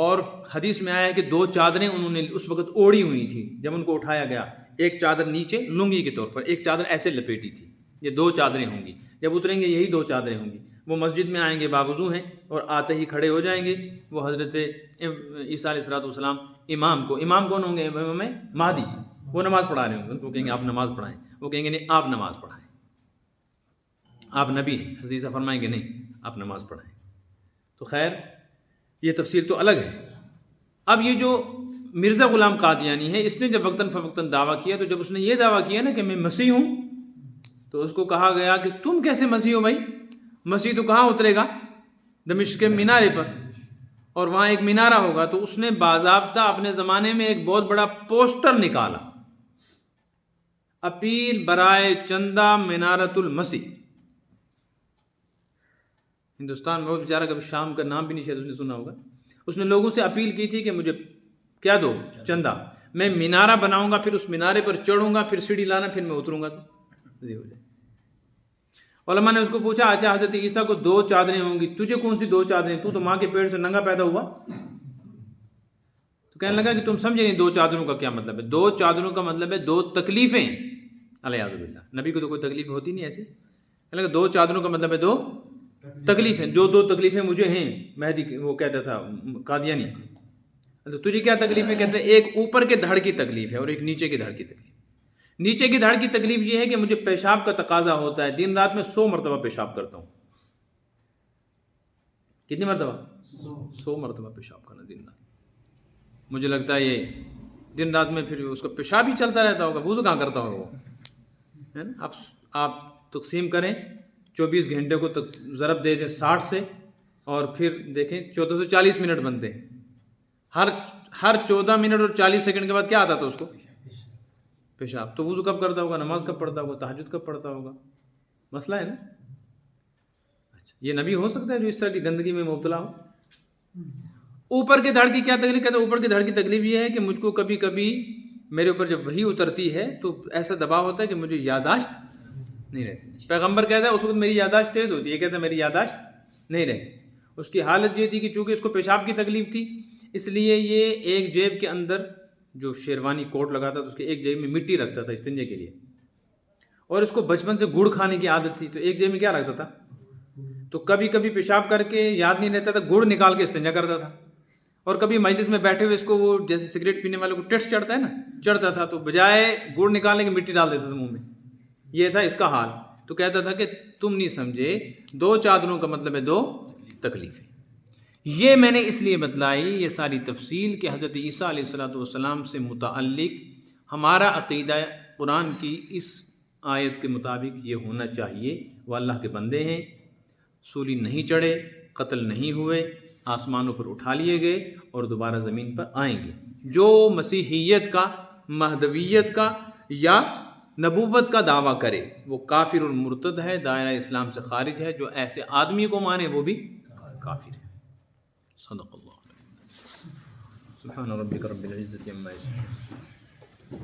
اور حدیث میں آیا ہے کہ 2 چادریں انہوں نے اس وقت اوڑھی ہوئی تھی جب ان کو اٹھایا گیا۔ ایک چادر نیچے لنگی کے طور پر، ایک چادر ایسے لپیٹی تھی۔ یہ 2 چادریں ہوں گی، جب اتریں گے یہی 2 چادریں ہوں گی۔ وہ مسجد میں آئیں گے، باوضو ہیں، اور آتے ہی کھڑے ہو جائیں گے۔ وہ حضرت عیسیٰ علیہ السلام امام کون ہوں گے؟ امام مہدی۔ وہ نماز پڑھا رہے ہوں گے، ان کو کہیں گے آپ نماز پڑھائیں، وہ کہیں گے نہیں آپ نماز پڑھائیں، آپ نبی ہیں۔ حضرت عیسیٰ فرمائیں گے نہیں آپ نماز پڑھائیں۔ تو خیر یہ تفسیر تو الگ ہے۔ اب یہ جو مرزا غلام قادیانی ہے، اس نے جب وقتاً فوقتاً دعویٰ کیا، تو جب اس نے یہ دعویٰ کیا نا کہ میں مسیح ہوں، تو اس کو کہا گیا کہ تم کیسے مسیح ہو بھائی؟ مسیح تو کہاں اترے گا؟ دمشق کے مینارے پر، اور وہاں ایک مینارہ ہوگا۔ تو اس نے باضابطہ اپنے زمانے میں ایک بہت بڑا پوسٹر نکالا، اپیل برائے چندہ منارۃ المسیح۔ ہندوستان میں وہ بیچارہ کبھی شام کا نام بھی نہیں شاید اس نے سنا ہوگا۔ اس نے لوگوں سے اپیل کی تھی کہ مجھے کیا دو؟ چندہ، میں مینارہ بناؤں گا، پھر اس مینارے پر چڑھوں گا، پھر سیڑھی لانا، پھر میں اتروں گا تو ہو جائے۔ علماء نے اس کو پوچھا اچھا حضرت عیسیٰ کو 2 چادریں ہوں گی، تجھے کون سی 2 چادریں؟ تو ماں کے پیٹ سے ننگا پیدا ہوا۔ تو کہنے لگا کہ تم سمجھے نہیں 2 چادروں کا کیا مطلب ہے۔ 2 چادروں کا مطلب ہے 2 تکلیفیں، الیاذ باللہ۔ نبی کو تو کوئی تکلیف ہوتی نہیں ایسی۔ کہنے لگا 2 چادروں کا مطلب ہے 2 تکلیفیں، جو 2 تکلیفیں مجھے ہیں، مہدی وہ کہتا تھا قادیانی۔ تو تجھے کیا تکلیف ہے؟ کہتے ہیں ایک اوپر کے دھڑ کی تکلیف ہے اور ایک نیچے کی دھڑ کی تکلیف۔ نیچے کی دھڑ کی تکلیف یہ ہے کہ مجھے پیشاب کا تقاضا ہوتا ہے، دن رات میں 100 مرتبہ پیشاب کرتا ہوں۔ کتنی مرتبہ؟ 100 مرتبہ پیشاب کرنا دن رات. مجھے لگتا ہے یہ دن رات میں پھر اس کا پیشاب ہی چلتا رہتا ہوگا، وضو کہاں کرتا ہوگا وہ، ہے نا. آپ تقسیم کریں 24 گھنٹے کو ضرب دے دیں 60 سے، اور پھر دیکھیں 1440 منٹ بنتے ہیں. ہر 14 منٹ اور 40 سیکنڈ کے بعد کیا آتا تھا اس کو؟ پیشاب. تو وضو کب کرتا ہوگا، نماز کب پڑھتا ہوگا، تہجد کب پڑھتا ہوگا؟ مسئلہ ہے نا. اچھا، یہ نبی ہو سکتا ہے جو اس طرح کی گندگی میں مبتلا ہو؟ اوپر کے دھڑ کی کیا تکلیف؟ کہتے ہیں اوپر کے دھڑ کی تکلیف یہ ہے کہ مجھ کو کبھی کبھی میرے اوپر جب وحی اترتی ہے تو ایسا دباؤ ہوتا ہے کہ مجھے یادداشت نہیں رہتی. پیغمبر کہتا ہے اس وقت میری یادداشت تیز ہوتی ہے، یہ کہتا ہے میری یادداشت نہیں رہتی. اس کی حالت یہ تھی کہ چونکہ اس کو پیشاب کی تکلیف تھی، اس لیے یہ ایک جیب کے اندر جو شیروانی کوٹ لگاتا تھا اس کے ایک جیب میں مٹی رکھتا تھا استنجے کے لیے، اور اس کو بچپن سے گڑ کھانے کی عادت تھی تو ایک جیب میں کیا رکھتا تھا، تو کبھی کبھی پیشاب کر کے یاد نہیں رہتا تھا، گڑ نکال کے استنجا کرتا تھا. اور کبھی مجلس میں بیٹھے ہوئے اس کو وہ جیسے سگریٹ پینے والے کو ٹیسٹ چڑھتا ہے نا، چڑھتا تھا تو بجائے گڑ نکالنے کی مٹی ڈال دیتا تھا منہ میں. یہ تھا اس کا حال. تو کہتا تھا کہ تم نہیں سمجھے، 2 چادروں کا مطلب ہے 2 تکلیفیں. یہ میں نے اس لیے بتلائی یہ ساری تفصیل کہ حضرت عیسیٰ علیہ السلام سے متعلق ہمارا عقیدہ قرآن کی اس آیت کے مطابق یہ ہونا چاہیے. وہ اللہ کے بندے ہیں، سولی نہیں چڑھے، قتل نہیں ہوئے، آسمانوں پر اٹھا لیے گئے اور دوبارہ زمین پر آئیں گے. جو مسیحیت کا، مہدویت کا یا نبوت کا دعویٰ کرے وہ کافر اور مرتد ہے، دائرہ اسلام سے خارج ہے. جو ایسے آدمی کو مانے وہ بھی کافر ہے. صدق اللہ. سبحان ربک رب العزت عما یصفون.